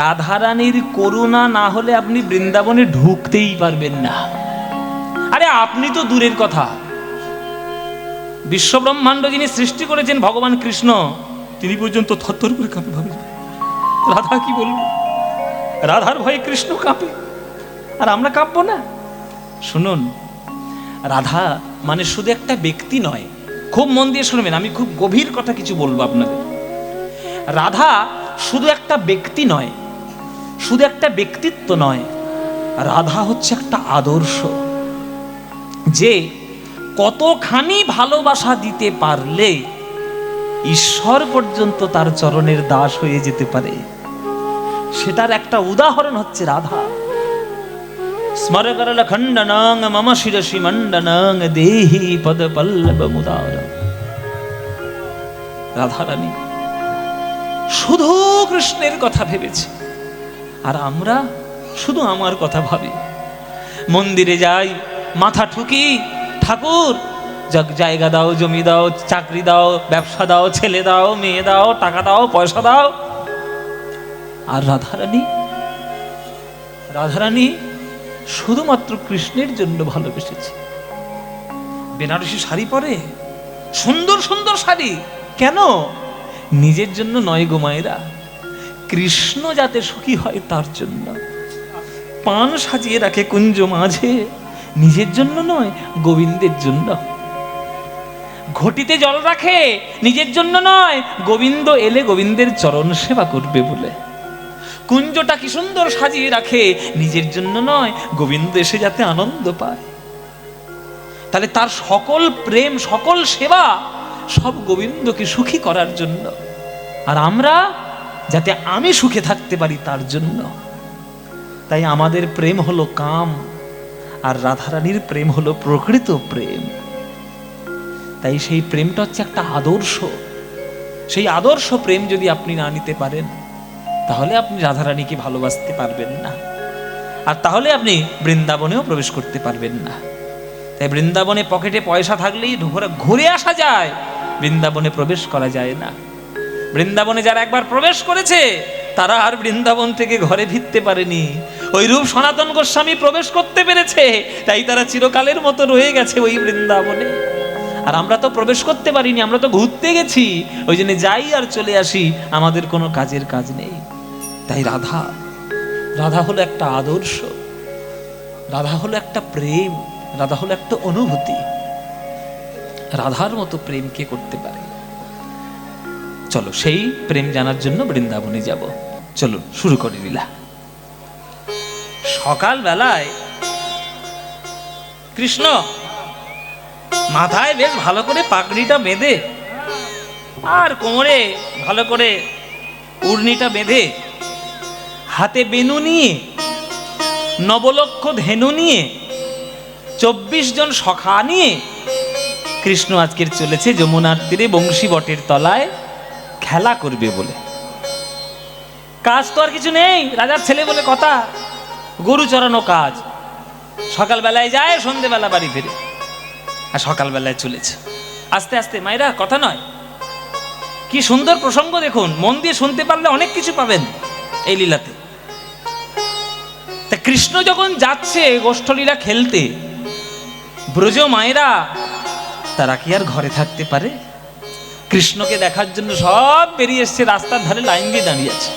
রাধারানীর করুণা না হলে আপনি বৃন্দাবনে ঢুকতেই পারবেন না। আরে আপনি তো দূরের কথা, বিশ্বব্রহ্মাণ্ড যিনি সৃষ্টি করেছেন ভগবান কৃষ্ণ, তিনি পর্যন্ত থরথর করে কাঁপে। ভাবে রাধা কি বলবো, রাধার ভয়ে কৃষ্ণ কাঁপে, আর আমরা কাঁপবো না? শুনুন, রাধা মানে শুধু একটা ব্যক্তি নয়। খুব মন দিয়ে শুনবেন, আমি খুব গভীর কথা কিছু বলবো আপনাদের। রাধা শুধু একটা ব্যক্তি নয়, শুধু একটা ব্যক্তিত্ব নয়, রাধা হচ্ছে একটা আদর্শ, যে কতখানি ভালোবাসা দিতে পারলে ঈশ্বর পর্যন্ত তার চরণের দাস হয়ে যেতে পারে, সেটার একটা উদাহরণ হচ্ছে রাধা। স্মরকরল খণ্ডনং মম শিরসি মণ্ডনং দেহি পদ পল্লব মুদার। রাধারানী শুধু কৃষ্ণের কথা ভেবেছে, আর আমরা শুধু আমার কথা ভাবি। মন্দিরে যাই, মাথা ঠুকি, ঠাকুর জায়গা দাও, জমি দাও, চাকরি দাও, ব্যবসা দাও, ছেলে দাও, মেয়ে দাও, টাকা দাও, পয়সা দাও। আর রাধারানী শুধুমাত্র কৃষ্ণের জন্য ভালোবেসেছে। বেনারসি শাড়ি পরে, সুন্দর সুন্দর শাড়ি, কেন? নিজের জন্য নয় গো মায়েরা, কৃষ্ণ যাতে সুখী হয় তার জন্য। পান সাজিয়ে রাখে কুঞ্জ মাঝে, নিজের জন্য নয়, গোবিন্দের জন্য। ঘটিতে জল রাখে, নিজের জন্য নয়, গোবিন্দ এলে গোবিন্দের চরণ সেবা করবে বলে। কুঞ্জটা কি সুন্দর সাজিয়ে রাখে, নিজের জন্য নয়, গোবিন্দ এসে যাতে আনন্দ পায়। তাহলে তার সকল প্রেম, সকল সেবা সব গোবিন্দকে সুখী করার জন্য, আর আমরা যাতে আমি সুখে থাকতে পারি তার জন্য। তাই আমাদের প্রেম হলো কাম, আর রাধারানীর প্রেম হলো প্রকৃত প্রেম। তাই সেই প্রেমটা হচ্ছে একটা আদর্শ। সেই আদর্শ প্রেম যদি আপনি না নিতে পারেন, তাহলে আপনি রাধারানীকে ভালোবাসতে পারবেন না, আর তাহলে আপনি বৃন্দাবনেও প্রবেশ করতে পারবেন না। তাই বৃন্দাবনে পকেটে পয়সা থাকলেই ঘুরে আসা যায়, বৃন্দাবনে প্রবেশ করা যায় না। বৃন্দাবনে যারা একবার প্রবেশ করেছে, তারা আর বৃন্দাবন থেকে ঘরে ফিরতে পারেনি। ওই রূপ সনাতন গোস্বামী প্রবেশ করতে পেরেছে, তাই তারা চিরকালের মতো রয়ে গেছে ওই বৃন্দাবনে। আর আমরা তো প্রবেশ করতে পারিনি, আমরা তো ঘুরতে গেছি, ওই জন্য যাই আর চলে আসি, আমাদের কোনো কাজের কাজ নেই। তাই রাধা হলো একটা আদর্শ, রাধা হলো একটা প্রেম, রাধা হলো একটা অনুভূতি। রাধার মতো প্রেম কে করতে পারে? চলো সেই প্রেম জানার জন্য বৃন্দাবনে যাব। চলো শুরু করে দিলা। সকাল বেলায় কৃষ্ণ মাথায় বেশ ভালো করে পাগড়িটা বেঁধে, আর কোমরে ভালো করে উড়নিটা বেঁধে, হাতে বেনু নিয়ে, নবলক্ষ ধেনু নিয়ে, 24 জন সখা নিয়ে কৃষ্ণ আজকের চলেছে যমুনার তীরে বংশী বটের তলায় খেলা করবে বলে। কাজ তো আর কিছু নেই, রাজার ছেলে বলে কথা, গরু চড়ানো কাজ। সকালবেলায় যায়, সন্ধেবেলা বাড়ি ফেরে, আর সকালবেলায় চলেছে। আস্তে আস্তে মায়েরা, কথা নয়, কি সুন্দর প্রসঙ্গ দেখুন, মন দিয়ে শুনতে পারলে অনেক কিছু পাবেন এই লীলাতে। তা কৃষ্ণ যখন যাচ্ছে গোষ্ঠলীলা খেলতে, ব্রজ মায়েরা তারা কি আর ঘরে থাকতে পারে? কৃষ্ণকে দেখার জন্য সব বেরিয়ে এসছে, রাস্তার ধারে লাইন দিয়ে দাঁড়িয়ে আছে।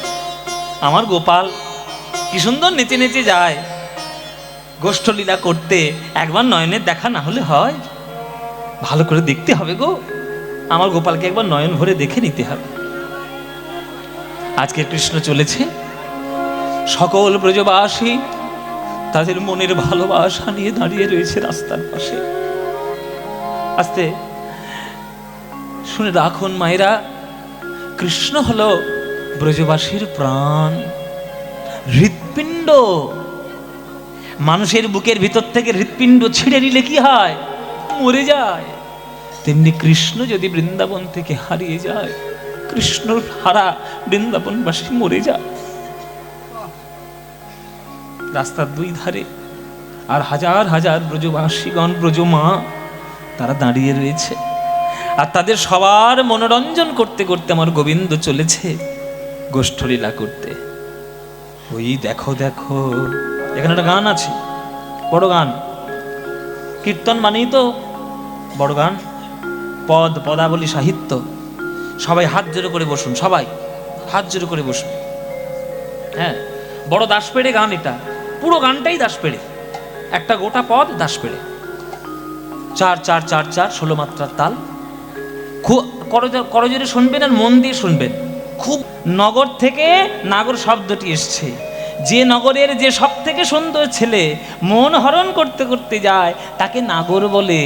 আমার গোপাল কি সুন্দর নেচে নেচে যায় গোষ্ঠলীলা করতে, একবার নয়নের দেখা না হলে হয়? ভালো করে দেখতে হবে গো, আমার গোপালকে একবার নয়ন ভরে দেখে নিতে হবে। আজকে কৃষ্ণ চলেছে, সকল ব্রজবাসী তাদের মনের ভালোবাসা নিয়ে দাঁড়িয়ে রয়েছে রাস্তার পাশে। আস্তে শুনে রাখুন মায়েরা, কৃষ্ণ হলো ব্রজবাসীর প্রাণ, হৃৎপিণ্ড। মানুষের বুকের ভিতর থেকে হৃৎপিণ্ড ছিঁড়ে নিলে কি হয়? মরে যায়। তেমনি কৃষ্ণ যদি বৃন্দাবন থেকে হারিয়ে যায়, কৃষ্ণর হারা বৃন্দাবনবাসী মরে যায়। রাস্তার দুই ধারে আর হাজার হাজার ব্রজবাসীগণ, ব্রজমা, তারা দাঁড়িয়ে রয়েছে, আর তাদের সবার মনোরঞ্জন করতে করতে আমার গোবিন্দ চলেছে গোষ্ঠলীলা করতে। ওই দেখো দেখো, এখানে একটা গান আছে, বড় গান, কীর্তন মানেই তো বড় গান, পদ পদাবলী সাহিত্য। সবাই হাত জোড়ো করে বসুন, সবাই হাত জোড়ো করে বসুন। হ্যাঁ, বড় দাস পেড়ে গান এটা, পুরো গানটাই দাস পেড়ে, একটা গোটা পদ দাস পেড়ে, 4-4-4-4 16 মাত্রার তাল। করজোরে শুনবেন আর মন দিয়ে শুনবেন। খুব নগর থেকে নাগর শব্দটি এসছে, যে নগরের যে সব থেকে সুন্দর ছেলে মন হরণ করতে করতে যায় তাকে নাগর বলে।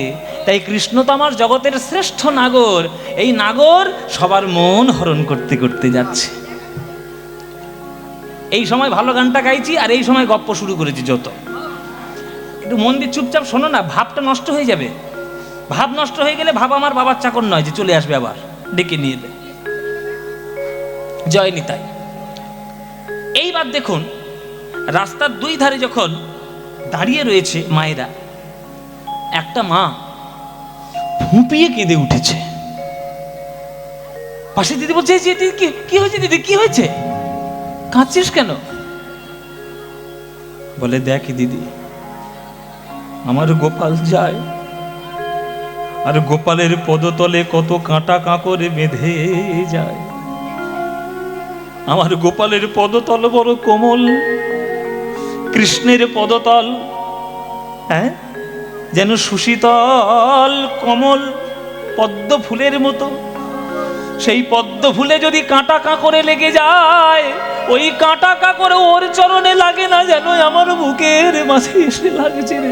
তাই কৃষ্ণ তো আমার জগতের শ্রেষ্ঠ নাগর, এই নাগর সবার মন হরণ করতে করতে যাচ্ছে। এই সময় ভালো গানটা গাইছি আর এই সময় গপ্প শুরু করেছি। যত একটু মন দিয়ে চুপচাপ শোনো না, ভাবটা নষ্ট হয়ে যাবে। ভাব নষ্ট হয়ে গেলে ভাব আমার বাবার চাকর নয় যে চলে আসবে আবার ডেকে নিয়ে এলে। জয় নিতাই। এইবার দেখুন, রাস্তার দুই ধারে যখন দাঁড়িয়ে রয়েছে মায়েরা, একটা মা ফুঁপিয়ে কেঁদে উঠেছে। পাশে দিদি বলছে, কি হয়েছে দিদি, কি হয়েছে, কাঁদছিস কেন? বলে, দেখ দিদি, আমার গোপাল যায় আর গোপালের পদতলে কত কাঁটা কাঁকরে বেঁধে যায়। আমার গোপালের পদতল বড় কোমল, কৃষ্ণের পদতল হ্যাঁ যেন সুশীতল কমল পদ্ম ফুলের মতো। সেই পদ্ম ফুলে যদি কাঁটা কাঁকরে লেগে যায়, ওই কাঁটা কাঁকরে ওর চরণে লাগে না, যেন আমার বুকের মাঝে এসে লাগছে রে।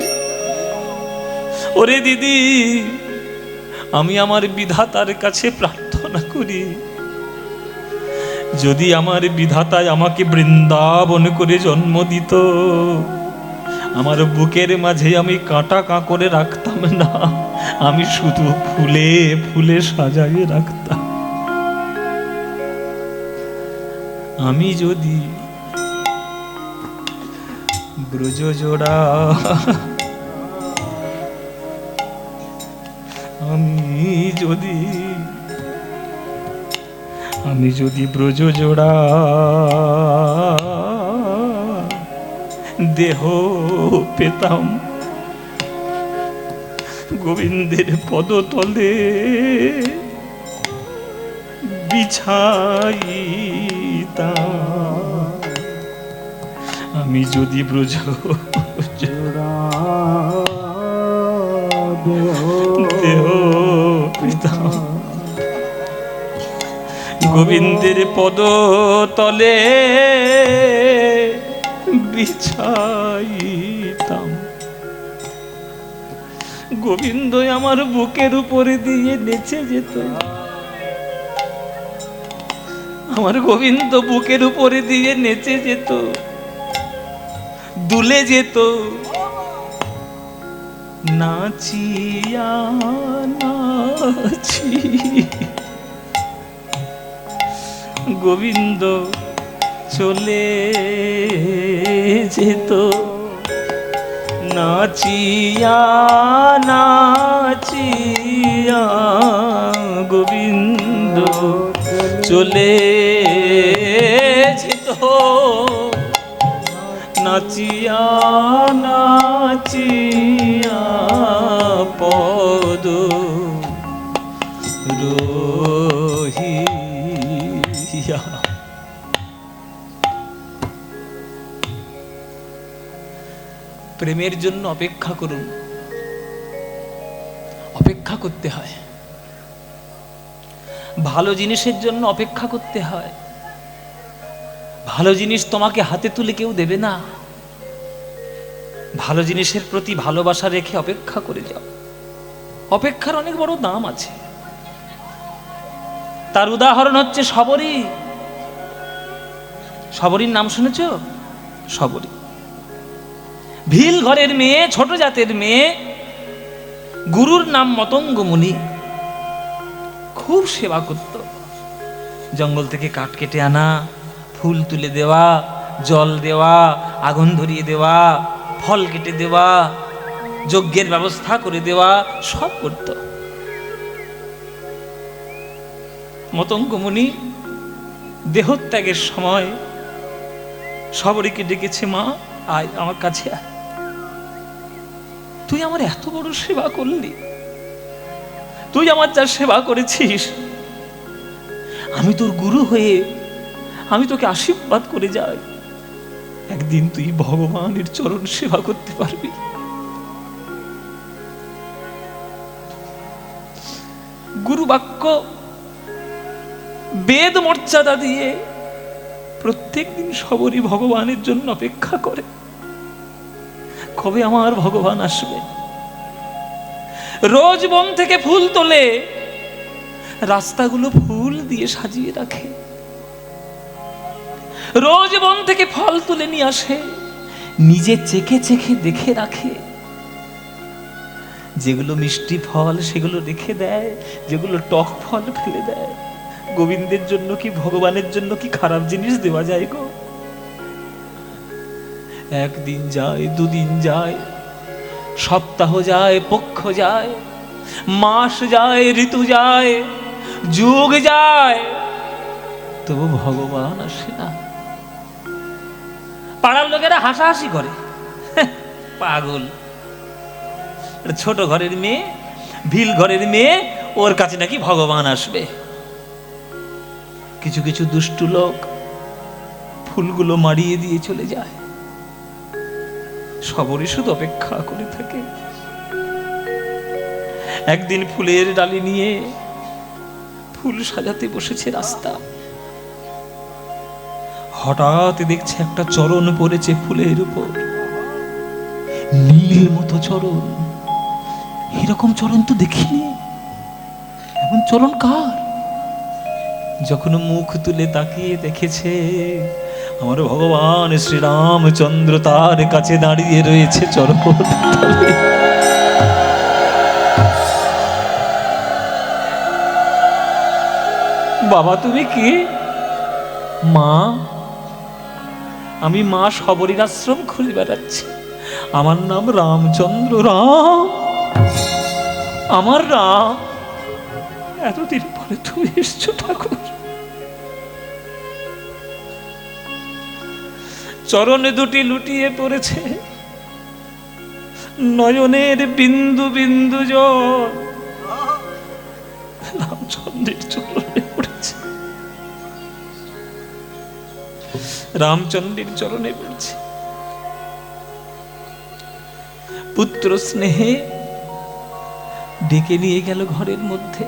ওরে দিদি, আমি আমার বিধাতার কাছে প্রার্থনা করি, যদি আমার বিধাতায় আমাকে বৃন্দাবন করে জন্ম দিত, আমার বুকের মাঝে আমি কাঁটা কাঁকরে রাখতাম না, আমি শুধু ফুলে ফুলে সাজাইয়ে রাখতাম। আমি যদি ব্রজ জোড়া, আমি যদি ব্রজ জোড়া দেহ পেতাম, গোবিন্দের পদতলে বিছাইতাম। আমি যদি ব্রজ জোড়া দেহ পেতাম, গোবিন্দের পদতলে বিছাইতাম। গোবিন্দ আমার বুকের উপরে দিয়ে নেচে যেত, আমার গোবিন্দ বুকের উপরে দিয়ে নেচে যেত, দুলে যেত, নাচিয়া নাচি গোবিন্দ চলে যেত, নাচিয়া নাচিয়া গোবিন্দ চলে যেত, নাচিয়া নাচিয়া পদ রহিয়া। প্রেমের জন্য অপেক্ষা করুন, অপেক্ষা করতে হয়। ভালো জিনিসের জন্য অপেক্ষা করতে হয়। ভালো জিনিস তোমাকে হাতে তুলে কেউ দেবে না। ভালো জিনিসের প্রতি ভালোবাসা রেখে অপেক্ষা করে যাও। অপেক্ষার অনেক বড় দাম আছে। তার উদাহরণ হচ্ছে শবরী। শবরীর নাম শুনেছ? শবরী ভিল ঘরের মেয়ে, ছোট জাতের মেয়ে, গুরুর নাম মতঙ্গ মুনি। খুব সেবা করত। জঙ্গল থেকে কাঠ কেটে আনা, ফুল তুলে দেওয়া, জল দেওয়া, আগুন ধরিয়ে দেওয়া, ফল কেটে দেওয়া, যজ্ঞের ব্যবস্থা করে দেওয়া, সব করত। মতঙ্গ মুনি দেহত্যাগের সময় সবরীকে ডেকেছে, মা আয় আমার কাছে আয়, তুই আমার এত বড় সেবা করলি, তুই আমার যা সেবা করেছিস, আমি তোর গুরু হয়ে আমি তোকে আশীর্বাদ করে যাই, একদিন তুই ভগবানের চরণ সেবা করতে পারবি। গুরু বাক্য বেদ মর্যাদা দিয়ে প্রত্যেক দিন সবরই ভগবানের জন্য অপেক্ষা করে, কবে আমার ভগবান আসবে। রোজ বন থেকে ফুল তোলে, রাস্তাগুলো ফুল দিয়ে সাজিয়ে রাখে, রোজ বন থেকে ফল তুলে নিয়ে আসে, নিজে চেখে চেখে দেখে রাখে, যেগুলো মিষ্টি ফল সেগুলো রেখে দেয়, যেগুলো টক ফল ফেলে দেয়। গোবিন্দের জন্য কি, ভগবানের জন্য কি খারাপ জিনিস দেওয়া যায় গো? একদিন যায়, দুদিন যায়, সপ্তাহ যায়, পক্ষ যায়, মাস যায়, ঋতু যায়, যুগ যায়, তবু ভগবান আসে না। পাড়ার লোকেরা হাসাহাসি করে, পাগল, ছোট ঘরের মেয়ে, ভিল ঘরের মেয়ে, ওর কাছে নাকি ভগবান আসবে। কিছু কিছু দুষ্টু লোক ফুলগুলো মারিয়ে দিয়ে চলে যায়, সবরই শুধু অপেক্ষা করে থাকে। একদিন ফুলের ডালি নিয়ে ফুল সাজাতে বসেছে রাস্তা, হঠাৎ দেখছে একটা চরণ পড়েছে ফুলের উপর, নীল মতো চরণ। এরকম চরণ তো দেখিনি, এমন চরণ কার? যখন মুখ তুলে তাকিয়ে দেখেছে, আমার ভগবান শ্রীরামচন্দ্র তার কাছে দাঁড়িয়ে রয়েছে চরণ তলে। বাবা তুমি কি? মা, আমি মা সবরীর আশ্রম খুঁজে বেড়াচ্ছি, আমার নাম রামচন্দ্র। রাম, আমার রাম, এতদিন পরে তুমি এসছো ঠাকুর। চরণে দুটি লুটিয়ে পড়েছে, নয়নের বিন্দু বিন্দু জল রামচন্দ্রের চরণে পড়েছে, রামচন্দ্রের চরণে পড়েছে। পুত্র স্নেহে ডেকে নিয়ে গেল ঘরের মধ্যে।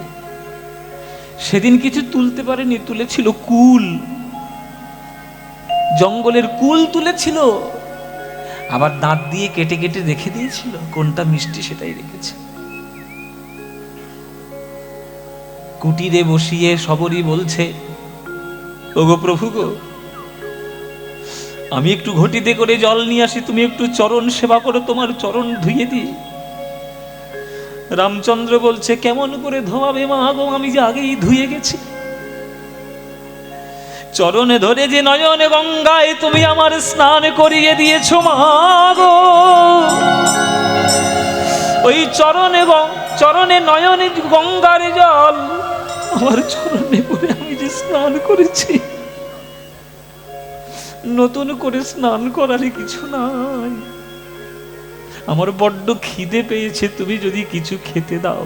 সেদিন কিছু তুলতে পারেনি, তুলেছিল কুল, জঙ্গলের কুল তুলেছিল, আবার দাঁত দিয়ে কেটে কেটে রেখে দিয়েছিল, কোনটা মিষ্টি সেটাই রেখেছে। কুটিরে বসিয়ে সবরই বলছে, ওগো প্রভু গো, আমি একটু ঘটিতে করে জল নিয়ে আসি, তুমি একটু চরণ সেবা করো, তোমার চরণ ধুইয়ে দিই। রামচন্দ্র বলছে, কেমন করে ধোয়াবে মা গো, আমি যে আগেই ধুয়ে গেছি। চরণে ধরে যে নয়নে গঙ্গায় তুমি আমার স্নান করিয়ে দিয়েছো মা গো, ওই চরণে নয়নে গঙ্গার জল আমার চরণে পড়ে আমি যে স্নান করেছি, নতুন করে স্নান করার কিছু নাই। আমার বড্ড খিদে পেয়েছে, তুমি যদি কিছু খেতে দাও।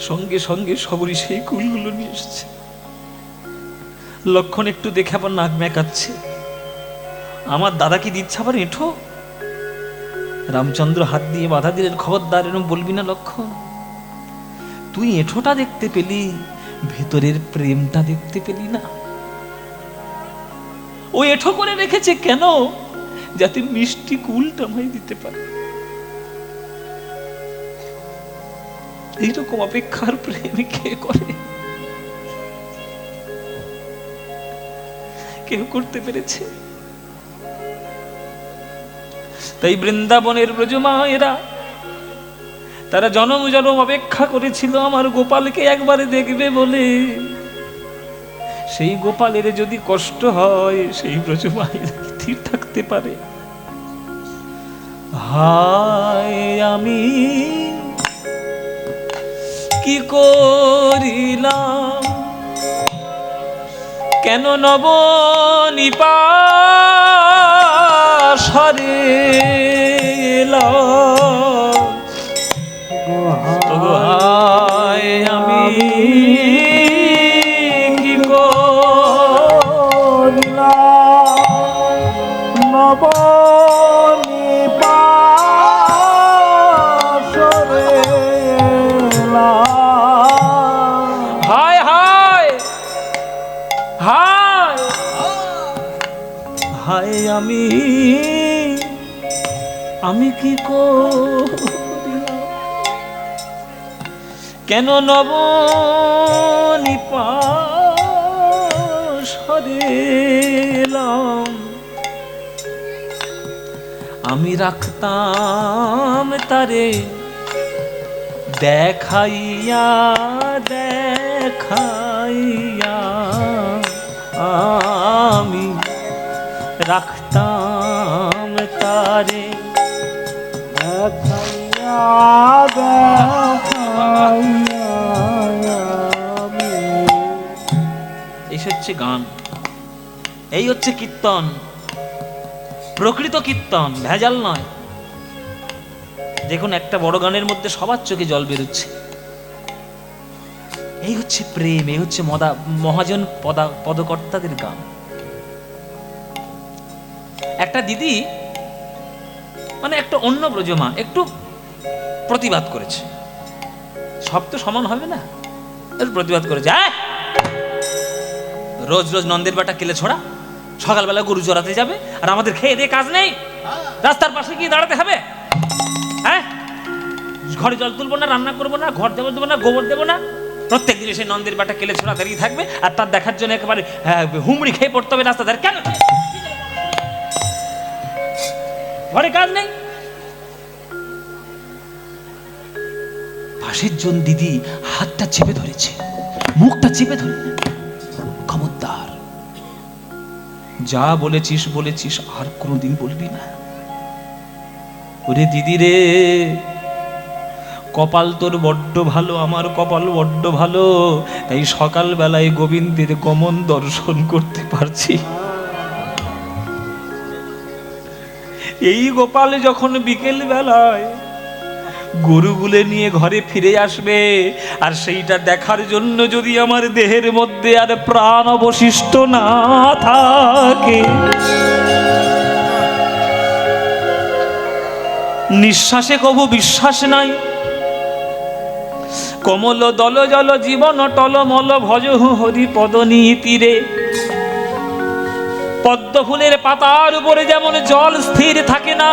সঙ্গে সঙ্গে সবরই সেই কুলগুলো নিয়ে এসেছে। লক্ষণ একটু দেখে আবার নাক মেকাচ্ছে, আমার দাদা কি দিচ্ছে আবার এঁঠো? রামচন্দ্র হাত দিয়ে বাধা দিলেন, খবরদার এরকম বলবি না লক্ষণ, তুই এঁঠোটা দেখতে পেলি, ভেতরের প্রেমটা দেখতে পেলি না। ও এঁঠো করে রেখেছে কেন? যাতে মিষ্টি কুলটা আমায় দিতে পারে। এইরকম অপেক্ষার প্রেম কে করে? কেউ করতে পেরেছে? তাই বৃন্দাবনের ব্রজমায়েরা তারা জনম জনম অপেক্ষা করেছিল আমার গোপালকে একবারে দেখবে বলে। সেই গোপালের যদি কষ্ট হয়, সেই ব্রজমায়েরা স্থির থাকতে পারে? হায় আমি কি করিলাম, কেন নব নিপাশরে আমি কি করলাম নব নিপাশরে হায় হায় হায় হায় আমি কি করলাম কেন নব নিপাশরে আমি রাখতাম তারে দেখাইয়া দেখাইয়া আমি রাখতাম তারে দেখাইয়া দেখাইয়া এই হচ্ছে গান, এই হচ্ছে কীর্তন, প্রকৃত কীর্তন, ভেজাল নয়। দেখুন একটা বড় গানের মধ্যে সবার চোখে জল বেরোচ্ছে। এই হচ্ছে প্রেম, এই হচ্ছে মহাজন পদকর্তাদের গান। একটা দিদি মানে একটা অন্য ব্রজমা একটু প্রতিবাদ করেছে, সব তো সমান হবে না, প্রতিবাদ করেছে রোজ রোজ নন্দের বাটা কেলে ছোড়া, সকালবেলা গরু চড়াতে যাবে আর আমাদের খেয়ে দিয়ে কাজ নেই, রাস্তার পাশে গিয়ে দাঁড়াতে হবে। হ্যাঁ, ঘরে জল তুলবো না, রান্না করবো না, ঘর দেবো না, গোবর দেবো না, প্রত্যেক দিন সেই নন্দের বাটা কেলে ছোড়া দাঁড়িয়ে থাকবে আর তার দেখার জন্য একেবারে হুমড়ি খেয়ে পড়তে হবে রাস্তা ধারে। কেন ঘরে কাজ নেই? পাশের জন দিদি হাতটা চেপে ধরেছে, মুখটা চেপে ধরে, খবরদার, যা বলেছিস বলেছিস, আর কোনোদিন বলবি না। ওরে দিদি রে, কপাল তোর বড্ড ভালো, আমার কপাল বড্ড ভালো, তাই সকাল বেলায় গোবিন্দের গমন দর্শন করতে পারছি। এই গোপাল যখন বিকেল বেলায় গরুগুলো নিয়ে ঘরে ফিরে আসবে আর সেইটা দেখার জন্য যদি আমার দেহের মধ্যে আর প্রাণ অবশিষ্ট না থাকে, নিঃশ্বাসে কবু বিশ্বাস নাই, কমল দল জল জীবন টলমল ভজ হরি পদনীতিরে, পদ্ম ফুলের পাতার উপরে যেমন জল স্থির থাকে না,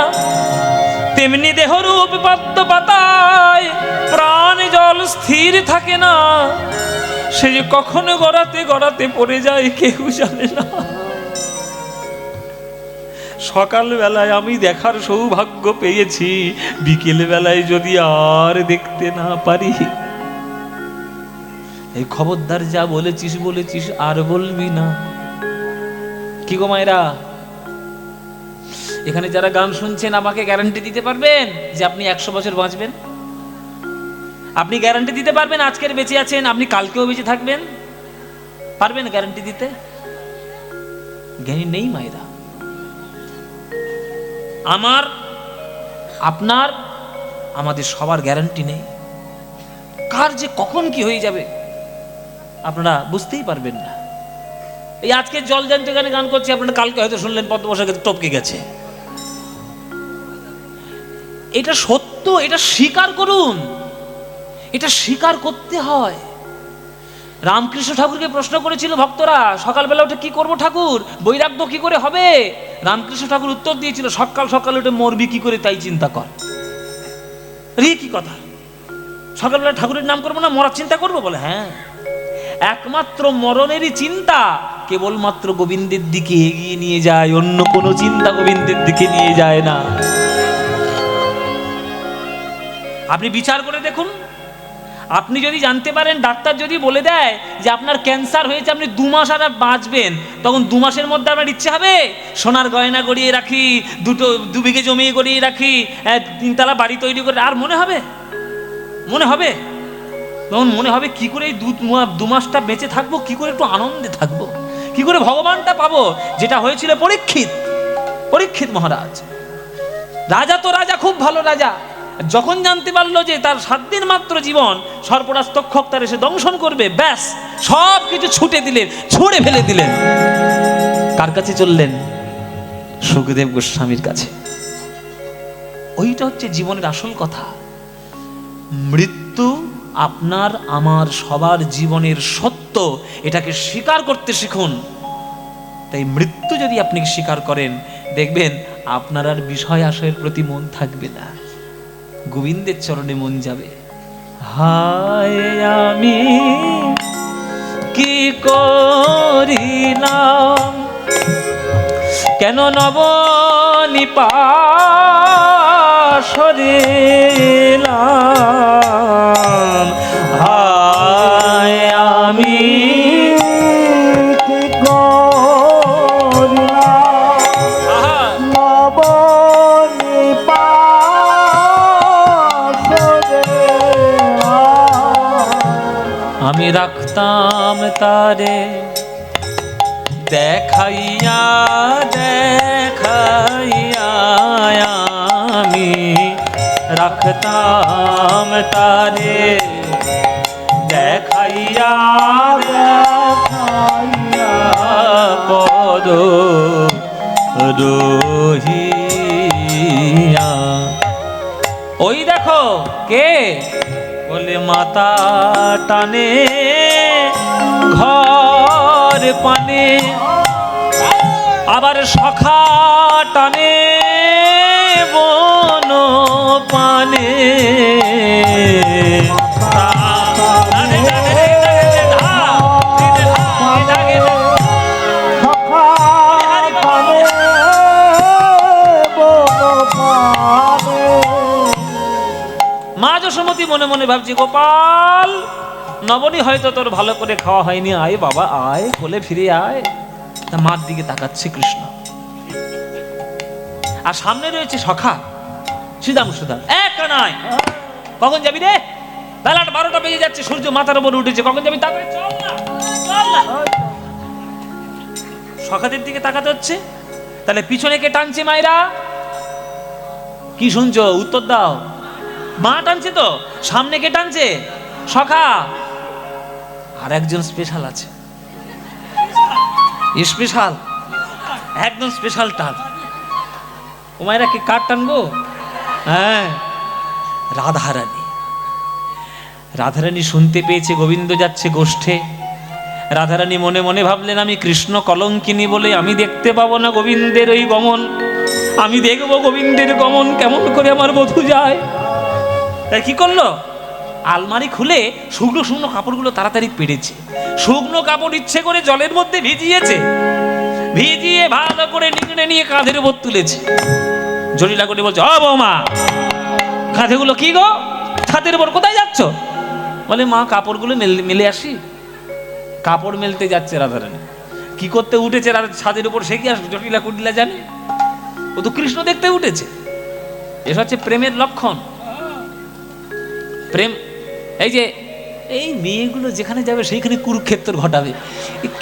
তেমনি দেহরূপ পদ্ম পাতায় প্রাণ জল স্থির থাকে না, সে যে কখনো গড়াতে গড়াতে পড়ে যায় কেউ জানে না। সকাল বেলায় আমি দেখার সৌভাগ্য পেয়েছি, বিকেল বেলায় যদি আর দেখতে না পারি, এই খবরদার, যা বলেছিস বলেছিস, আর বলবি না। কি গো মায়েরা, এখানে যারা গান শুনছেন আমাকে গ্যারান্টি দিতে পারবেন যে আপনি 100 বছর বাঁচবেন? আপনি গ্যারান্টি দিতে পারবেন আজকের বেঁচে আছেন, আপনি কালকেও বেঁচে থাকবেন? পারবেন গ্যারান্টি দিতে? জ্ঞানী নেই মায়েরা। আমার, আপনার, আমাদের সবার গ্যারান্টি নেই। কার যে কখন কি হয়ে যাবে আপনারা বুঝতেই পারবেন না। এই আজকে জল জ্যান্ত গানে গান করছি, আপনারা কালকে হয়তো শুনলেন পদ্মবসাকে টপকে গেছে। এটা সত্য, এটা স্বীকার করুন, এটা স্বীকার করতে হয়। রামকৃষ্ণ ঠাকুরকে প্রশ্ন করেছিল ভক্তরা, সকালবেলা উঠে কি করবো ঠাকুর, বৈরাগ্য কি করে হবে? রামকৃষ্ণ ঠাকুর উত্তর দিয়েছিল, সকাল সকাল উঠে মরবি কি করে তাই চিন্তা কর। রে কি কথা, সকালবেলা ঠাকুরের নাম করবো না, মরার চিন্তা করবো? বলে হ্যাঁ, একমাত্র মরণেরই চিন্তা কেবলমাত্র গোবিন্দের দিকে এগিয়ে নিয়ে যায়, অন্য কোনো চিন্তা গোবিন্দের দিকে নিয়ে যায় না। আপনি বিচার করে দেখুন, আপনি যদি জানতে পারেন, ডাক্তার যদি বলে দেয় যে আপনার ক্যান্সার হয়েছে, আপনি 2 মাস আর বাঁচবেন, তখন 2 মাসের মধ্যে আপনার ইচ্ছে হবে সোনার গয়না গড়িয়ে রাখি, 2 বিঘে জমি গড়িয়ে রাখি, 3 তলা বাড়ি তৈরি করে, আর মনে হবে? মনে হবে? তখন মনে হবে কি করে এই 2 মাসটা বেঁচে থাকবো, কি করে একটু আনন্দে থাকবো, কি করে ভগবানটা পাবো? যেটা হয়েছিল পরীক্ষিত মহারাজ। রাজা তো রাজা, খুব ভালো রাজা, যখন জানতে পারলো যে তার 7 দিন মাত্র জীবন, সর্পরাজ তক্ষক তার এসে দংশন করবে, ব্যাস সব কিছু ছুঁড়ে ফেলে দিলেন। কার কাছে চললেন? সুখদেব গোস্বামীর কাছে। ওইটা হচ্ছে জীবনের আসল কথা। মৃত্যু আপনার আমার সবার জীবনের সত্য, এটাকে স্বীকার করতে শিখুন। তাই মৃত্যু যদি আপনি স্বীকার করেন, দেখবেন আপনার আর বিষয় আশয়ের প্রতি মন থাকবে না, গোবিন্দের চরণে মন যাবে। হায় আমি কি করিলাম, কেন নবনিপাশরিলাম, হায় আমি কি করিলাম, নবনিপাশরিলাম। আমি রাখতাম তারে দেখাইয়া আমি রাখতাম তারে দেখাইয়া পদ রহিয়া। ওই দেখো কে বলে, মাতা টানে ঘর পানে, আবার সখা টানে বন পানে। মা যশোমতী মনে মনে ভাবছি, গোপাল নবনী হয়তো তোর ভালো করে খাওয়া হয়নি, আয় বাবা আয়, কোলে ফিরে আয়। তা মার দিকে তাকাচ্ছে কৃষ্ণ, আর সামনে রয়েছে সখা শ্রীদাম সুদাম। এক নয়, কখন যাবি রে? বেলা 12টা বেজে যাচ্ছে, সূর্য মাথার উপর উঠেছে, কখন যাবি? তারপরে চল না, চল না। সখাদের দিকে তাকাতে হচ্ছে। তাহলে পিছনে কে টানছে? মায়েরা। কি শুনছো? উত্তর দাও। মা টানছে তো। সামনে কে টানছে? সখা। আর একজন স্পেশাল আছে, স্পেশাল, একদম স্পেশাল টান। ও মায়েরা কে কার টানবো? হ্যাঁ, রাধারানী। রাধারানী শুনতে পেয়েছে গোবিন্দ যাচ্ছে গোষ্ঠে। রাধারানী মনে মনে ভাবলেন, আমি কৃষ্ণ কলঙ্কিনী বলে আমি দেখতে পাবো না গোবিন্দের ওই গমন। আমি দেখবো গোবিন্দের গমন কেমন করে আমার বধূ যায়। তাই কি করলো? আলমারি খুলে শুকনো শুকনো কাপড়গুলো তাড়াতাড়ি পেড়েছে। শুকনো কাপড় ইচ্ছে করে জলের মধ্যে ভিজিয়েছে, ভিজিয়ে ভালো করে নিংড়ে নিয়ে কাঁধের উপর তুলেছে। জটিলা করে বলছে, ও বৌমা, কাঁধেগুলো কি গো? ছাদের উপর কোথায় যাচ্ছ? বলে, মা কাপড়গুলো মেলে আসি। কাপড় মেলতে যাচ্ছে রাধারানী। কি করতে উঠেছে ছাদের উপর সে কি আর জটিলা কুটিলা জানে? ও তো কৃষ্ণ দেখতে উঠেছে। এসব হচ্ছে প্রেমের লক্ষণ। প্রেম এই যে এই মেয়েগুলো যেখানে যাবে সেইখানে কুরুক্ষেত্র ঘটাবে।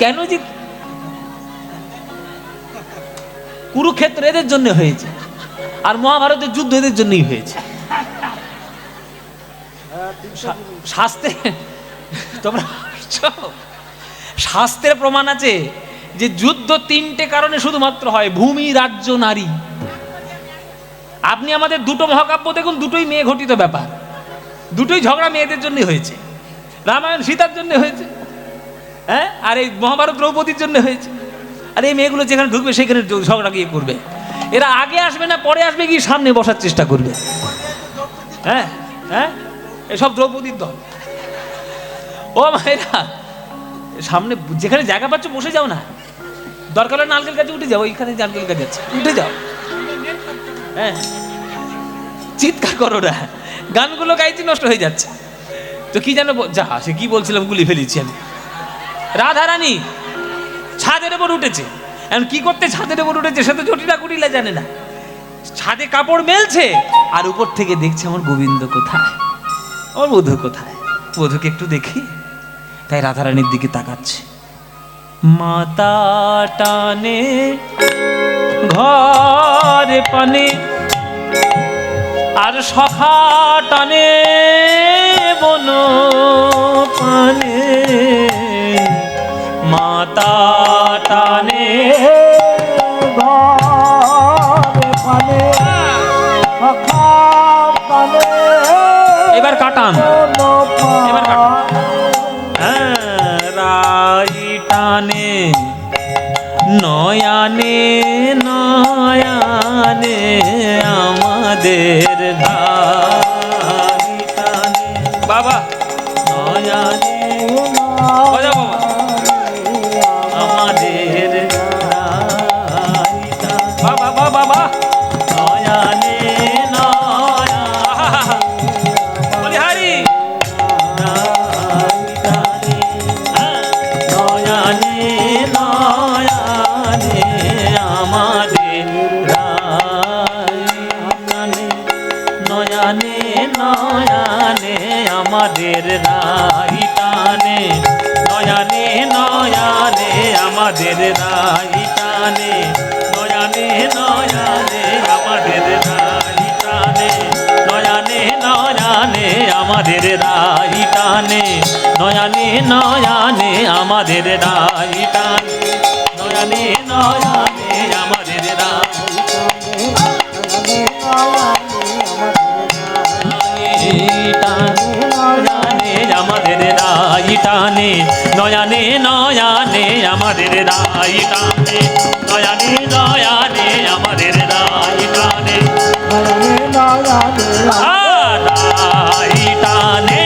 কেন যে কুরুক্ষেত্র এদের জন্য হয়েছে, আর মহাভারতের যুদ্ধ এদের জন্যই হয়েছে। শাস্ত্রে তোমরা শাস্ত্রের প্রমাণ আছে যে যুদ্ধ 3টে কারণে শুধুমাত্র হয়, ভূমি, রাজ্য, নারী। আপনি আমাদের দুটো মহাকাব্য দেখুন, দুটোই মেয়ে ঘটিত ব্যাপার, দুটোই ঝগড়া মেয়েদের জন্য হয়েছে। রামায়ণ সীতার জন্য হয়েছে, হ্যাঁ, আর এই মহাভারত দ্রৌপদীর জন্য হয়েছে। আর এই মেয়েগুলো যেখানে ঢুকবে সেখানে ঝগড়া গিয়ে করবে। এরা আগে আসবে না পরে আসবে, গিয়ে সামনে বসার চেষ্টা করবে। হ্যাঁ হ্যাঁ, এসব দ্রৌপদীর দল। ও মায়েরা, সামনে যেখানে জায়গা পাচ্ছ বসে যাও না, দরকার হলে নারকেল গাছে উঠে যাও, ওইখানে নারকেল গাছ আছে, উঠে যাও। হ্যাঁ, চিৎকার করো না, গানগুলো গাইতে নষ্ট হয়ে যাচ্ছে। তো কি জানো, যা সে কি বলছিলাম গুলি ফেলেছি আমি। রাধারানী ছাদের উপর উঠেছে, এখন কি করতে ছাদের উপর উঠেছে সে তো জটিলা কুটিলা জানে না। ছাদে কাপড় মেলছে আর উপর থেকে দেখছে আমার গোবিন্দ কোথায়, আমার বধূ কোথায়, বধূকে একটু দেখি। তাই রাধারানীর দিকে তাকাচ্ছে। মাতা টানে ঘর পানে আর সখা টানে বন পানে মাতা টানে এবার কাটান এবার রাই টানে নয়ানে নয়ানে আমাদের রাই টানে বাবা নয়ানে বাবা আমাদের বাবা বাবা বাবা নয়ানে নয়া বলিহারি নয়ানে নয়ানে আমাদের নয়ানে নয়ানে আমাদের রাই টানে নয়ানে নয়ানে আমাদের রাই টানে নয়ানে নয়ানে আমাদের রাই টানে নয়ানে নয়ানে আমাদের রাই টানে নয়ানে নয়ানে আমাদের রাই টানে নয়ানে নয়ানে আমাদের রাই আমাদের রাই টানে নয়ানে নয়ানে আমাদের রাই টানে নয়ানে নয়ানে আমাদের রাই টানে রাই টানে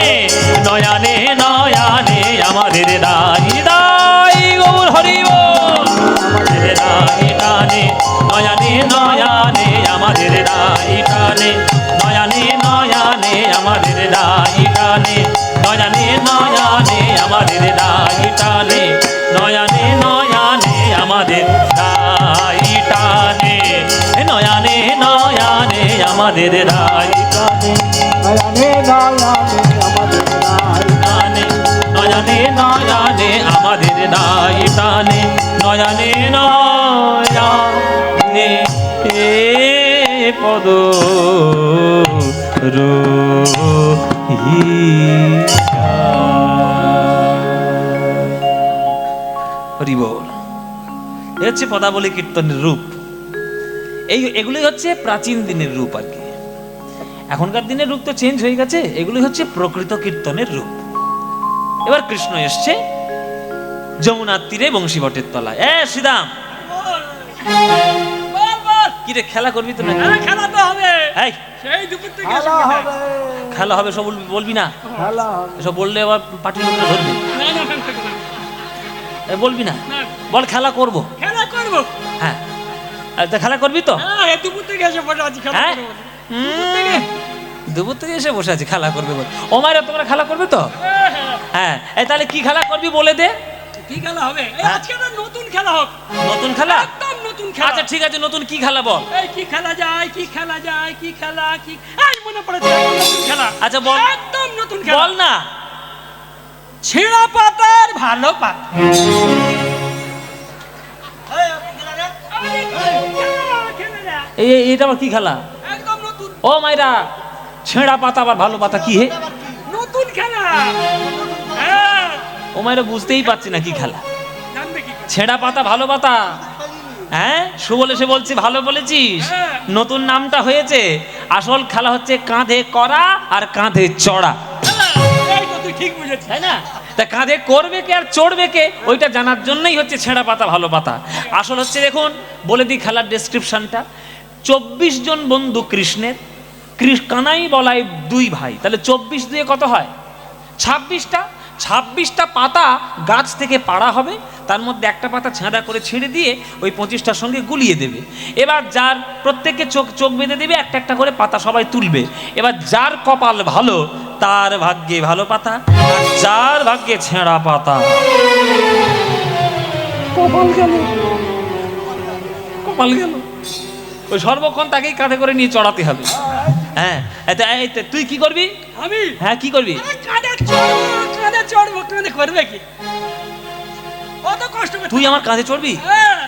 নয়ানে নয়ানে আমাদের রাই রাই গৌর হরি বল আমাদের রাই টানে নয়ানে নয়ানে আমাদের রাই টানে নয়ানে নয়ানে আমাদের রাই টানে নয়ানে নয়ানে আমাদের রাই টানে নয়ানে নয়ানে আমাদের রাই টানে নয়ানে নয়ানে আমাদের রাই টানে নয়ানে নয়ানে আমাদের রাই টানে নয়ানে নয়ানে আমাদের রাই টানে নয়ানে নয়ানে পদ হরি বল। এ হচ্ছে পদাবলী কীর্তনের রূপ। এগুলি হচ্ছে প্রাচীন দিনের রূপ আর কি। এখনকার দিনের রূপ তো চেঞ্জ হয়ে গেছে। এগুলি হচ্ছে প্রকৃত কীর্তনের রূপ। এবার কৃষ্ণ এসছে যমুনার তীরে বংশীবটের তলায়। শ্রীদাম কি রে খেলা করবি তো না? খেলা তো হবে, খেলা হবে সব বলবি না? এসব বললে আবার পার্টির লোকরা ধরবি, বলবি না? বল খেলা করবো। হ্যাঁ খেলা করবি তো? দুপুর থেকে এসে বসে আছি খেলা করবে বল। ও মায়েরা তোমরা খেলা করবে তো? হ্যাঁ তাহলে কি খেলা করবি বলে দে। কি খেলা হবে? আজকে নতুন খেলা হোক। নতুন খেলা? একদম নতুন খেলা। আচ্ছা ঠিক আছে, নতুন কি খেলা বল? এই কি খেলা যায়, কি খেলা যায়, কি খেলা, কি এই মনে পড়েছে নতুন খেলা। আচ্ছা বল। একদম নতুন খেলা বল না। ছেঁড়া পাতার ভালো পাতা। এটা আবার কি খেলা? একদম নতুন। ও মাইরা ছেঁড়া পাতা আবার ভালো পাতা কি হে? নতুন খেলা। ও মাইরা বুঝতেই পারছি না কি খেলা। ছেঁড়া পাতা ভালো পাতা। হ্যাঁ সুবলে সে বলছি ভালো বলেছিস। নতুন নামটা হয়েছে। আসল খেলা হচ্ছে কাঁধে করা আর কাঁধে চড়া। ঠিক বুঝেছিস তাই না? তা কাঁধে করবে কে আর চড়বে কে ওইটা জানার জন্যই হচ্ছে ছেঁড়া পাতা ভালো পাতা। আসল হচ্ছে দেখুন বলে দিই খেলার ডেসক্রিপশনটা। 24 জন বন্ধু কৃষ্ণের, কানাই বলাই 2 ভাই, তাহলে 24 দিয়ে কত হয়? 26টা পাতা গাছ থেকে পাড়া হবে, তার মধ্যে একটা পাতা ছেঁড়া করে ছেড়ে দিয়ে ওই 25টার সঙ্গে গুলিয়ে দেবে। এবার যার প্রত্যেককে চোখ বেঁধে দেবে, একটা একটা করে পাতা সবাই তুলবে। এবার যার কপাল ভালো তার ভাগ্যে ভালো পাতা, আর যার ভাগ্যে ছেঁড়া পাতা কপাল গেল। ওই সর্বক্ষণ তাকেই কাঁধে করে নিয়ে চড়াতে হবে। হ্যাঁ তুই কি করবি? আমি? হ্যাঁ কি করবি? কাঁধে চড়বো। করবে কি? ও কত কষ্ট করে তুই আমার কাঁধে চড়বি? হ্যাঁ।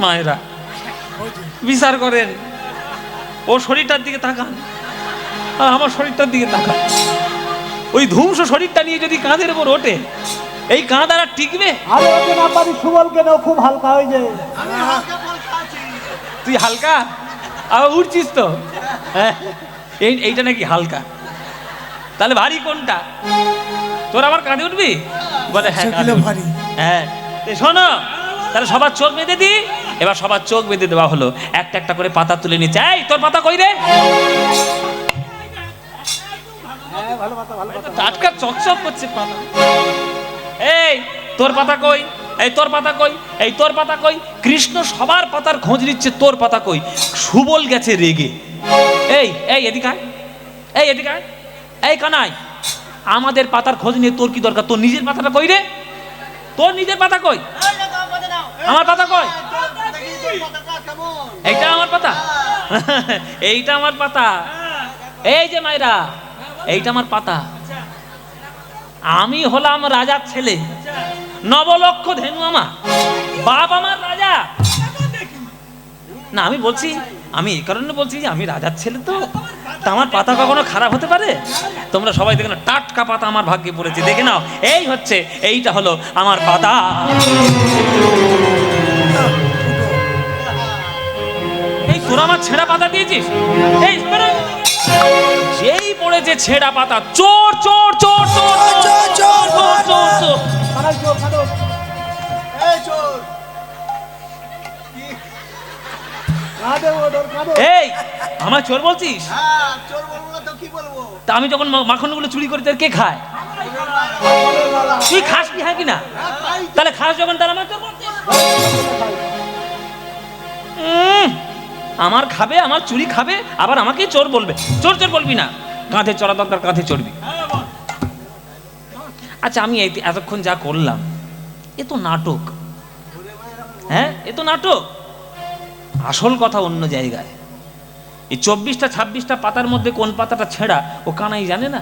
মায়েরা বিচার করেন, ও শরীরটার দিকে তাকান আর আমার শরীরটার দিকে তাকান। ওই ধ্বংস শরীরটা নিয়ে যদি কাঁধের উপর ওঠে, এই কাঁধ আর টিকবে? আরে ওকে না পারি সুবল কেন, খুব হালকা হয়ে যায়। তুই হালকা আবার উঠছিস তো? হ্যাঁ, এইটা নাকি হালকা, তাহলে ভারী কোনটা? তোর আমার কাঁধে উঠবি? বলে হ্যাঁ কাঁধে উঠবি। ভারী। হ্যাঁ, শোনো, তাহলে সবার চোখ বেঁধে দি। এবার সবার চোখ বেঁধে দেওয়া হলো, একটা একটা করে পাতা তুলে নিচ্ছে। এই তোর পাতা কই রে? হ্যাঁ ভালো কথা, ভালো কথা। টাটকা চকচক করছে পাতা। এই তোর পাতা কই? এই তোর পাতা কই? এই তোর পাতা কই? কৃষ্ণ সবার পাতার খোঁজ নিচ্ছে, তোর পাতা কই? সুবল গেছে রেগে। এই এই এদিকে আয়, এই এদিকে আয়, এই কানাই, আমাদের পাতার খোঁজ নিয়ে তোর কি দরকার? তোর নিজের পাতাটা কই রে? তোর নিজের পাতা কই? আমার পাতা কই? এইটা আমার পাতা, এইটা আমার পাতা। এই যে মাইরা, এইটা আমার পাতা। আমি হলাম রাজার ছেলে, নবলক্ষ ধেনু আমার, বাপ আমার রাজা। না আমি বলছি, আমি এই কারণে বলছি যে আমি রাজার ছেলে, তো তা আমার পাতা কখনো খারাপ হতে পারে? তোমরা সবাই দেখে নাও, টাটকা পাতা আমার ভাগ্যে পড়েছে, দেখে নাও। এই হচ্ছে, এইটা হলো আমার পাতা। এই তোরা আমার ছেঁড়া পাতা দিয়েছিস? এই যেই পড়েছে ছেঁড়া পাতা, চোর চোর চোর চোর চোর চোর চোর চোর চোর। কানাই চোর, কানাই। এই চোর। কাঁদে ওর, কাঁদে। এই আমার চোর বলছিস? হ্যাঁ, চোর বলবো না তো কি বলবো? তা আমি যখন মাখনগুলো চুরি করি, তার কে খায়? তুই খাস কি? হ্যাঁ কি না? তাহলে খাস যখন, তাহলে আমার চোর বলছিস? আমার খাবে, আমার চুরি খাবে, আবার আমাকেই চোর বলবে? চোর চোর বলবি না, কাঁধে চড়া দরকার, কাঁধে চড়বি। আচ্ছা, আমি এতক্ষণ যা করলাম, এ তো নাটক। হ্যাঁ, এ তো নাটক। আসল কথা অন্য জায়গায়। এই 24টা 26টা পাতার মধ্যে কোন পাতাটা ছেঁড়া ও কানাই জানে না?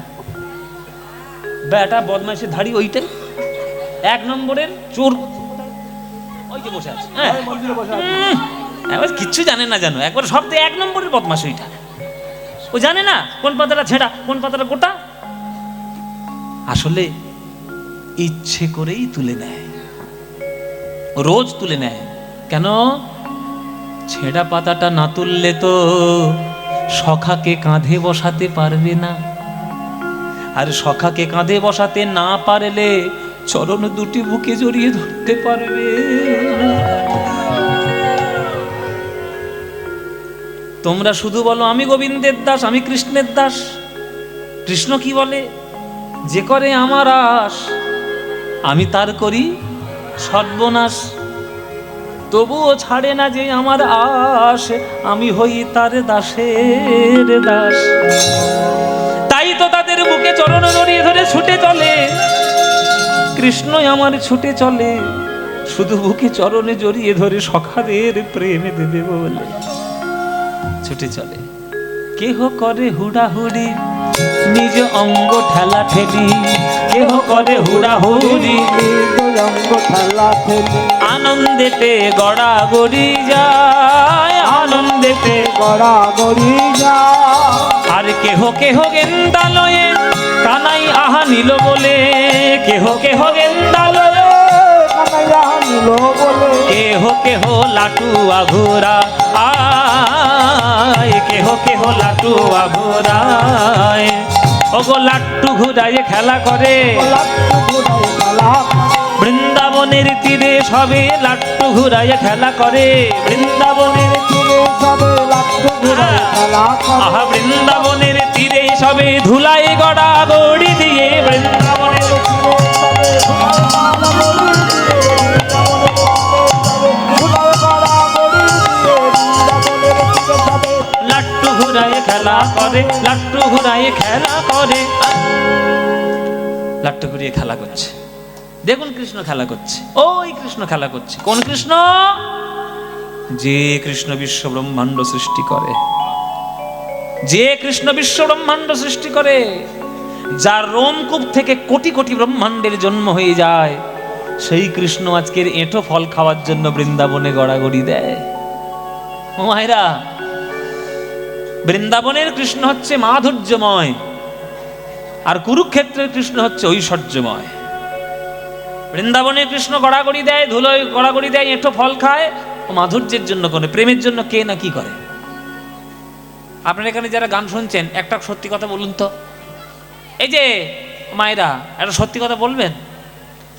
বেটা বদমাইশের ধাড়ি ওইটাই 1 নম্বরের চোর, ওই যে বসে আছে। হ্যাঁ, মন্দিরে বসে আছে। একবার কিচ্ছু জানে না জানো, একবার সব 1 নম্বরের বদমাশ ওইটা। ও জানে না কোন পাতাটা ছেঁড়া, কোন পাতাটা গোটা। আসলে ইচ্ছে করেই তুলে নেয়, রোজ তুলে নেয়। কেন? ছেঁড়া পাতাটা না তুললে তো সখাকে কাঁধে বসাতে পারবে না, আর সখাকে কাঁধে বসাতে না পারলে চরণ দুটি বুকে জড়িয়ে ধরতে পারবে। তোমরা শুধু বলো আমি গোবিন্দের দাস, আমি কৃষ্ণের দাস। কৃষ্ণ কি বলে? যে করে আমার আশ, আমি তার করি সর্বনাশ। তবুও ছাড়ে না যে আমার আশ, আমি হই তার দাসের দাস। তাই তো তাদের বুকে চরণ জড়িয়ে ধরে ছুটে চলে, কৃষ্ণই আমার ছুটে চলে, শুধু বুকে চরণে জড়িয়ে ধরে সখাদের প্রেমে দেবে বলে ছুটে চলে। কেহ করে হুড়াহুড়ি, নিজ অঙ্গ ঠেলা ঠেলি, কেহ করে হুড়াহুড়ি, নিজ অঙ্গ ঠেলা ঠেলি, আনন্দেতে গড়াগড়ি যায়, আনন্দেতে গড়াগড়ি যায়। আর কেহ কেহ গেন্দালয়ে কানাই আহা নিল বলে, কেহ কেহ গেন্দালয়ে কানাইয়া নিল বলে, কেহ কেহ লাটু আঘুরা আয়, কেহ কেহ লাটু আঘুরায়। ওগো লাট্টু ঘুরায় খেলা করে, লাট্টু ঘুরায় খেলা করে। বৃন্দাবনের তীরে সবে লাট্টু ঘুরায় খেলা করে, বৃন্দাবনের তীরে সবে লাট্টু ঘুরায় খেলা করে। আহা বৃন্দাবনের তীরে সবে ধুলাই গড়া গড়ি দিয়ে, বৃন্দাবনের লাট্টু ঘুরায় খেলা করে, লাট্টু ঘুরায় খেলা করে। লাট্টু ঘুরিয়ে খেলা করছে। দেখুন কৃষ্ণ খেলা করছে, ওই কৃষ্ণ খেলা করছে। কোন কৃষ্ণ? যে কৃষ্ণ বিশ্ব ব্রহ্মাণ্ড সৃষ্টি করে, যে কৃষ্ণ বিশ্ব ব্রহ্মাণ্ড সৃষ্টি করে, যার রোমকূপ থেকে কোটি কোটি ব্রহ্মাণ্ডের জন্ম হয়ে যায়, সেই কৃষ্ণ আজকের এঁটো ফল খাওয়ার জন্য বৃন্দাবনে গড়াগড়ি দেয়। ও মায়েরা, বৃন্দাবনের কৃষ্ণ হচ্ছে মাধুর্যময়, আর কুরুক্ষেত্রের কৃষ্ণ হচ্ছে ঐশ্বর্যময়। বৃন্দাবনের কৃষ্ণ গড়াগড়ি দেয়, ধুলোয় গড়াগড়ি দেয়, এঁটো ফল খায়, ও মাধুর্যের জন্য করে, প্রেমের জন্য কে না কি করে। আপনারা এখানে যারা গান শুনছেন, একটা সত্যি কথা বলুন তো, এই যে মায়েরা একটা সত্যি কথা বলবেন,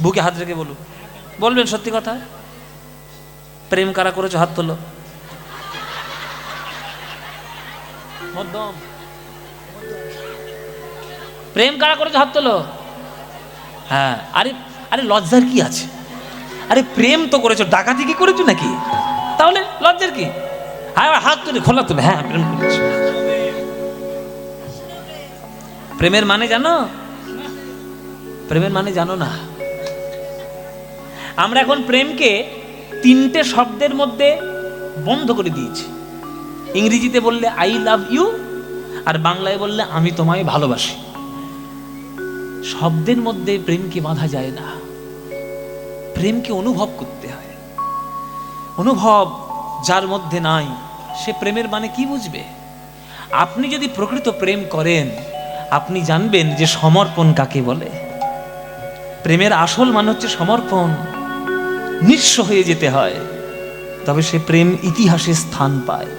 বুকে হাত রেখে বলুন, বলবেন সত্যি কথা, প্রেম কারা করেছো হাত তোলো। মধ্যম, প্রেম কারা করেছো হাত তোলো। হ্যাঁ, আরে আরে লজ্জার কি আছে? আরে প্রেম তো করেছো, ডাকাতি কি করেছো নাকি? তাহলে লজ্জার কি? হ্যাঁ, হাত তুলে খোলা তুলে, হ্যাঁ প্রেম করেছো। প্রেমের মানে জানো? প্রেমের মানে জানো না। আমরা এখন প্রেমকে তিনটে শব্দের মধ্যে বন্ধ করে দিয়েছি। ইংরেজিতে বললে আই লাভ ইউ, আর বাংলায় বললে আমি তোমায় ভালোবাসি। শব্দের মধ্যে প্রেমকে বাঁধা যায় না, প্রেমকে অনুভব করতে হয়। অনুভব যার মধ্যে নাই, সে প্রেমের মানে কি বুঝবে? আপনি যদি প্রকৃত প্রেম করেন, আপনি জানবেন যে সমর্পণ কাকে বলে। প্রেমের আসল মানে হচ্ছে সমর্পণ, নিঃস্ব হয়ে যেতে হয়, তবে সে প্রেম ইতিহাসে স্থান পায়।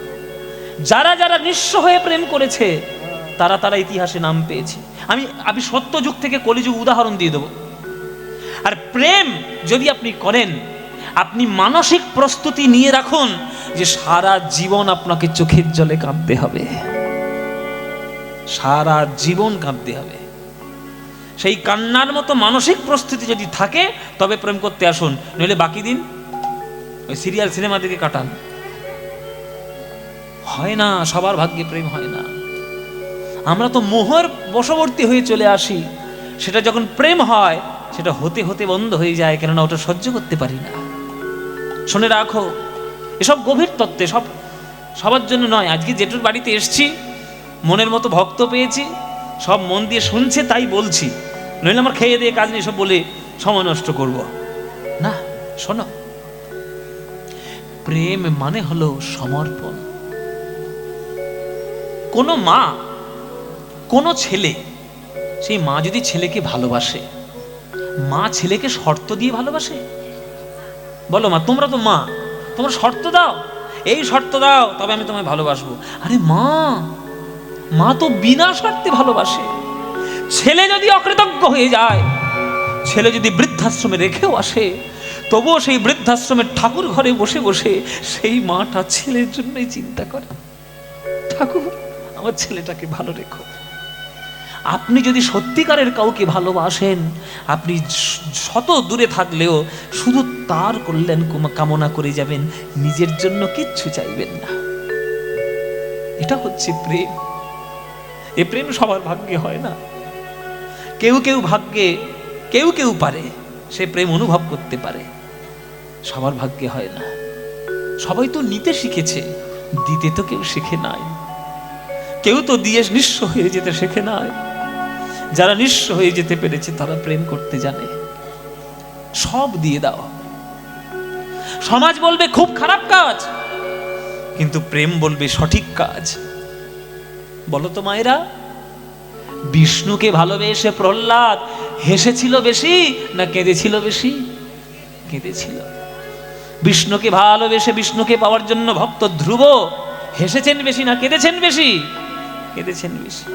যারা যারা নিঃস্ব হয়ে প্রেম করেছে, তারা তারা ইতিহাসে নাম পেয়েছে। আমি সত্যযুগ থেকে কলিযুগ উদাহরণ দিয়ে দেব। আর প্রেম যদি আপনি করেন, আপনি মানসিক প্রস্তুতি নিয়ে রাখুন যে সারা জীবন আপনাকে চোখের জলে কাঁদতে হবে, সারা জীবন কাঁদতে হবে। সেই কান্নার মতো মানসিক প্রস্তুতি যদি থাকে, তবে প্রেম করতে আসুন, নইলে বাকি দিন ওই সিরিয়াল সিনেমা দিকে কাটান। হয় না, সবার ভাগ্যে প্রেম হয় না। আমরা তো মোহর বশবর্তী হয়ে চলে আসি, সেটা যখন প্রেম হয় সেটা হতে হতে বন্ধ হয়ে যায়, কেননা ওটা সহ্য করতে পারি না। শুনে রাখো, এসব গভীর তত্ত্বে, সব সবার জন্য নয়। আজকে যেটুর বাড়িতে এসছি, মনের মতো ভক্ত পেয়েছি, সব মন দিয়ে শুনছে তাই বলছি, নইলে আমার খেয়ে দিয়ে কাজ নেই সব বলে সময় নষ্ট করব না। শোনো, প্রেম মানে হলো সমর্পণ। কোনো মা, কোনো ছেলে, সেই মা যদি ছেলেকে ভালোবাসে, মা ছেলেকে শর্ত দিয়ে ভালোবাসে? বলো মা, তোমরা তো মা, তোমরা শর্ত দাও, এই শর্ত দাও তবে আমি তোমায় ভালোবাসবো। আরে মা, মা তো বিনা শর্তে ভালোবাসে। ছেলে যদি অকৃতজ্ঞ হয়ে যায়, ছেলে যদি বৃদ্ধাশ্রমে রেখেও আসে, তবুও সেই বৃদ্ধাশ্রমের ঠাকুর ঘরে বসে বসে সেই মাটা ছেলের জন্যই চিন্তা করে, ঠাকুর আমার ছেলেটাকে ভালো রেখো। আপনি যদি সত্যিকারের কাউকে ভালোবাসেন, আপনি শত দূরে থাকলেও শুধু তার কল্যাণ কামনা করে যাবেন, নিজের জন্য কিচ্ছু চাইবেন না। এটা হচ্ছে প্রেম। এ প্রেম সবার ভাগ্যে হয় না। কেউ কেউ ভাগ্যে, কেউ কেউ পারে, সে প্রেম অনুভব করতে পারে, সবার ভাগ্যে হয় না। সবাই তো নিতে শিখেছে, দিতে তো কেউ শিখে নাই। কেউ তো দিয়ে নিঃস্ব হয়ে যেতে শেখে নাই। যারা নিঃস্ব হয়ে যেতে পেরেছে, তারা প্রেম করতে জানে। সব দিয়ে দাও। সমাজ বলবে খুব খারাপ কাজ, কিন্তু প্রেম বলবে সঠিক কাজ। বলো তো মায়েরা, বিষ্ণুকে ভালোবেসে প্রহ্লাদ হেসেছিল বেশি না কেঁদেছিল বেশি? কেঁদেছিল। বিষ্ণুকে ভালোবেসে, বিষ্ণুকে পাওয়ার জন্য ভক্ত ধ্রুব হেসেছেন বেশি না কেঁদেছেন বেশি? কেঁদেছেন বেশি।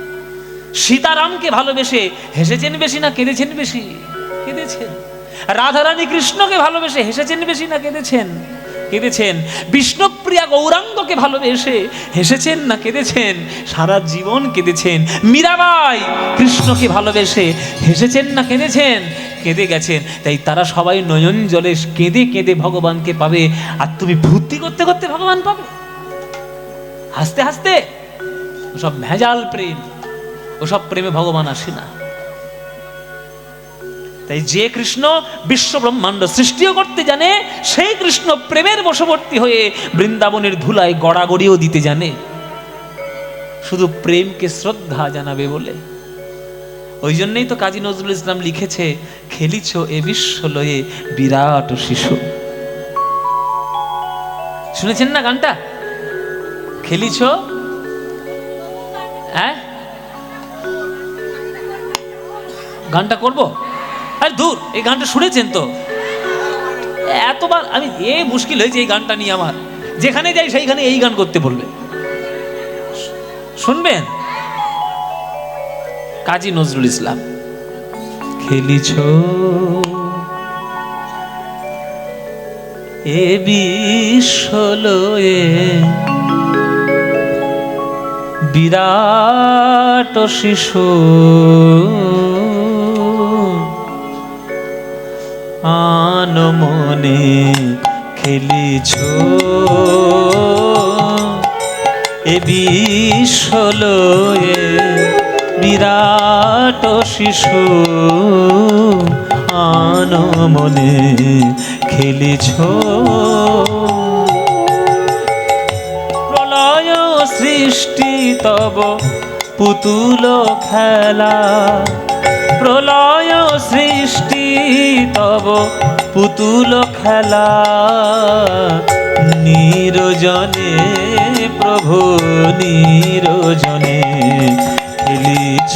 সীতারামকে ভালোবেসে হেসেছেন বেশি না কেঁদেছেন বেশি? কেঁদেছেন। রাধারানী কৃষ্ণকে ভালোবেসে হেসেছেন বেশি না কেঁদেছেন? কেঁদেছেন। বিষ্ণুপ্রিয়া গৌরাঙ্গকে ভালোবেসে হেসেছেন না কেঁদেছেন? সারা জীবন কেঁদেছেন। মীরাবাই কৃষ্ণকে ভালোবেসে হেসেছেন না কেঁদেছেন? কেঁদে গেছেন। তাই তারা সবাই নয়ন জলে কেঁদে কেঁদে ভগবানকে পাবে, আর তুমি ফুর্তি করতে করতে ভগবান পাবে, হাসতে হাসতে। ওসব ভেজাল প্রেম, ওসব প্রেমে ভগবান আসে না। তাই যে কৃষ্ণ বিশ্ব ব্রহ্মাণ্ড সৃষ্টিও করতে জানে, সেই কৃষ্ণ প্রেমের বশবর্তী হয়ে বৃন্দাবনের ধুলায় গড়াগড়িও দিতে জানে, শুধু প্রেমকে শ্রদ্ধা জানাবে বলে। ওই জন্যই তো কাজী নজরুল ইসলাম লিখেছে, খেলিছ এ বিশ্ব লয়ে বিরাট শিশু। শুনেছেন না গানটা? খেলিছ, হ্যাঁ গানটা করব? আরে দূর, এই গানটা শুনেছেন তো? এতবার আমি মুশকিল হয়েছে এই গানটা নিয়ে আমার, যেখানে যাই সেইখানে এই গান করতে বলবে। শুনবেন? কাজী নজরুল ইসলাম, খেলিছ এ বিশ্ব লয়ে বিরাট শিশু, আন মনে খেলিছ এ বিশ্ব লয়ে বিরাট শিশু, আন মনে খেলিছ প্রলয় সৃষ্টি তব পুতুল খেলা, প্রলয় সৃষ্টি তব পুতুল খেলা, নিরজনে প্রভু নিরজনে খেলিছ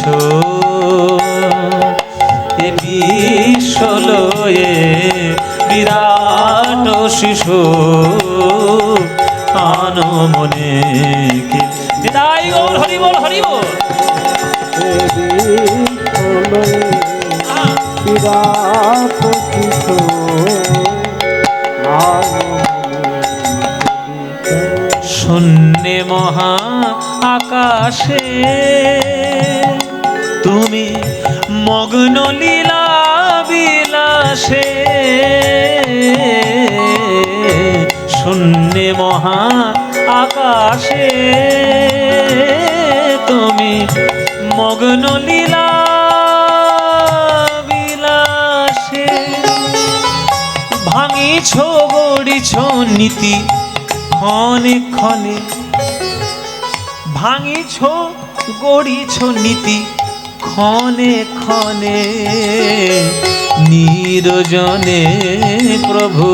এ বিশ্ব লয়ে বিরাট শিশু, আন মনে বিদায় গৌর হরি বল হরি বল। শূন্যে মহা আকাশে তুমি মগ্ন লীলা বিলাসে, শূন্যে মহা আকাশে তুমি মগ্ন লীলা বিলাসে, ভাঙিছ গড়িছ নীতি ক্ষণে ক্ষণে, ভাঙিছ গড়িছ নীতি ক্ষণে ক্ষণে, নিরজনে প্রভু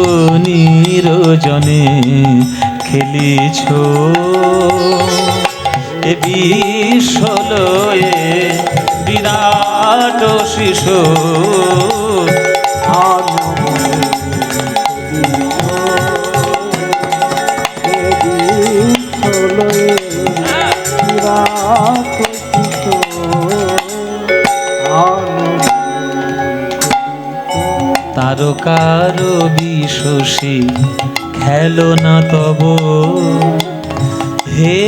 নিরজনে খেলিছ এ বিশ্ব লয়ে বিরাট শিশু, তারকার বিশ্বসী খেলো না তব হে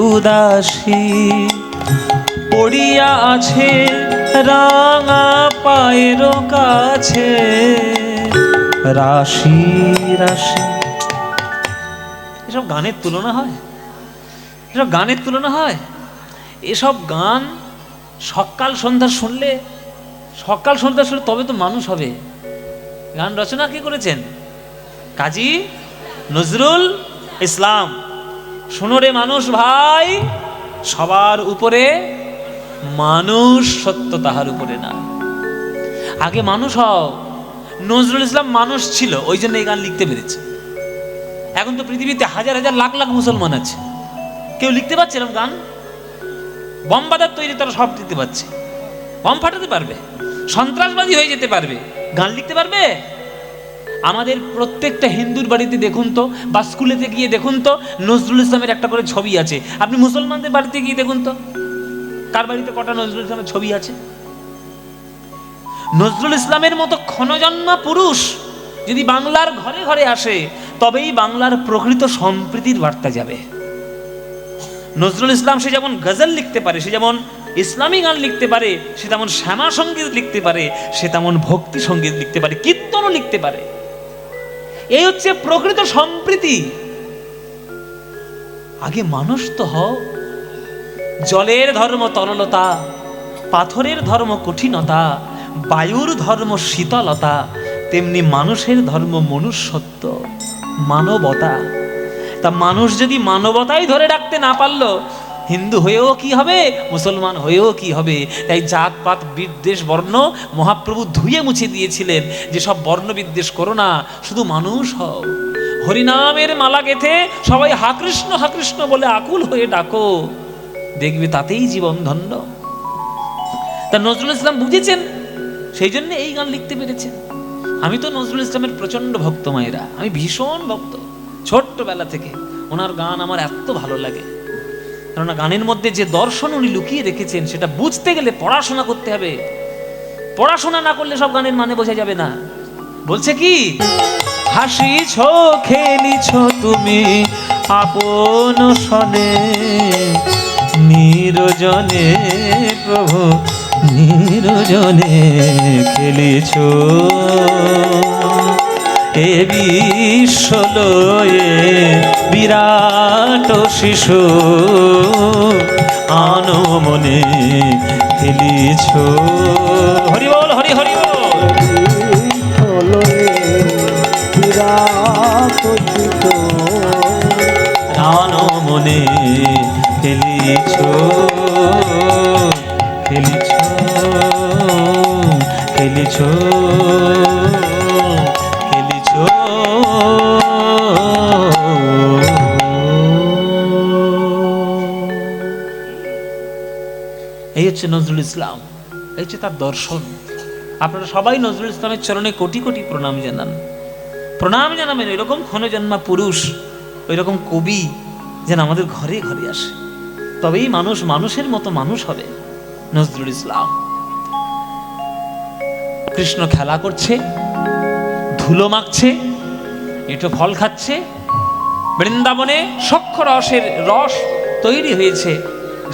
উদাসী, পড়িয়া আছে রাঙা পায়ের কাছে রাশি রাশি। এসব গানের তুলনা হয়? এসব গানের তুলনা হয়? এসব গান সকাল সন্ধ্যা শুনলে, সকাল সন্ধ্যা শুনলে তবে তো মানুষ হবে। গান রচনা কে করেছেন? কাজী নজরুল ইসলাম। শোনো রে মানুষ ভাই, সবার উপরে মানুষ, সত্য তাহার উপরে না। আগে মানুষ হও। নজরুল ইসলাম মানুষ ছিল, ওই জন্য এই গান লিখতে পেরেছে। এখন তো পৃথিবীতে হাজার হাজার লাখ লাখ মুসলমান আছে, কেউ লিখতে পারছে এরকম গান? বম বাজার তৈরি তারা সব দিতে পারছে, বম ফাটাতে পারবে, সন্ত্রাসবাদী হয়ে যেতে পারবে, গান লিখতে পারবে? আমাদের প্রত্যেকটা হিন্দুর বাড়িতে দেখুন তো, বা স্কুলেতে গিয়ে দেখুন তো, নজরুল ইসলামের একটা করে ছবি আছে। আপনি মুসলমানদের বাড়িতে গিয়ে দেখুন তো, কার বাড়িতে কটা নজরুল ইসলামের ছবি আছে? নজরুল ইসলামের মতো ক্ষণজন্মা পুরুষ যদি বাংলার ঘরে ঘরে আসে, তবেই বাংলার প্রকৃত সম্প্রীতির বার্তা যাবে। নজরুল ইসলাম সে যেমন গজল লিখতে পারে, সে যেমন ইসলামী গান লিখতে পারে, সে তেমন শ্যামা সঙ্গীত লিখতে পারে, সে তেমন ভক্তি সঙ্গীত লিখতে পারে, কীর্তনও লিখতে পারে। এই হচ্ছে প্রকৃত সম্প্রীতি। আগে মানুষ তো হও। জলের ধর্ম তরলতা, পাথরের ধর্ম কঠিনতা, বায়ুর ধর্ম শীতলতা, তেমনি মানুষের ধর্ম মনুষ্যত্ব, মানবতা। তা মানুষ যদি মানবতাই ধরে রাখতে না পারলো, হিন্দু হয়েও কি হবে, মুসলমান হয়েও কি হবে। তাই জাতপাত বিদ্বেষ বর্ণ মহাপ্রভু ধুয়ে মুছে দিয়েছিলেন, যে সব বর্ণ বিদ্বেষ করো না, শুধু মানুষ হও। হরিনামের মালা গেথে সবাই হা কৃষ্ণ বলে আকুল হয়ে ডাকো, দেখবে তাতেই জীবন ধন্য। তা নজরুল ইসলাম বুঝেছেন, সেই জন্য এই গান লিখতে পেরেছেন। আমি তো নজরুল ইসলামের প্রচন্ড ভক্ত মায়েরা, আমি ভীষণ ভক্ত ছোট্টবেলা থেকে। ওনার গান আমার এত ভালো লাগে, কেননা গানের মধ্যে যে দর্শন উনি লুকিয়ে রেখেছেন সেটা বুঝতে গেলে পড়াশোনা করতে হবে। পড়াশোনা না করলে সব গানের মানে বোঝা যাবে না। বলছে কি, হাসিছ খেলিছ তুমি আপন সনে, নিরজনে প্রভু নিরজনে খেলিছ, এ বিশ্বলয়ে বিরাট শিশু আনমনে খেলিছ। হরি বল, হরি হরি বল। আনমনে খেলিছ, খেলিছ, খেলিছ, খেলিছ। এই হচ্ছে নজরুল ইসলাম, এই হচ্ছে তার দর্শন। আপনারা সবাই নজরুল ইসলামের চরণে কোটি কোটি প্রণাম জানান, প্রণাম জানাবেন। ওইরকম ক্ষণজন্মা পুরুষ, ওইরকম কবি যেন আমাদের ঘরে ঘরে আসে, তবেই মানুষ মানুষের মতো মানুষ হবে। নজরুল ইসলাম কৃষ্ণ খেলা করছে, ধুলো মাখছে, এঁটো ফল খাচ্ছে, বৃন্দাবনে সখ্য রসের রস তৈরি হয়েছে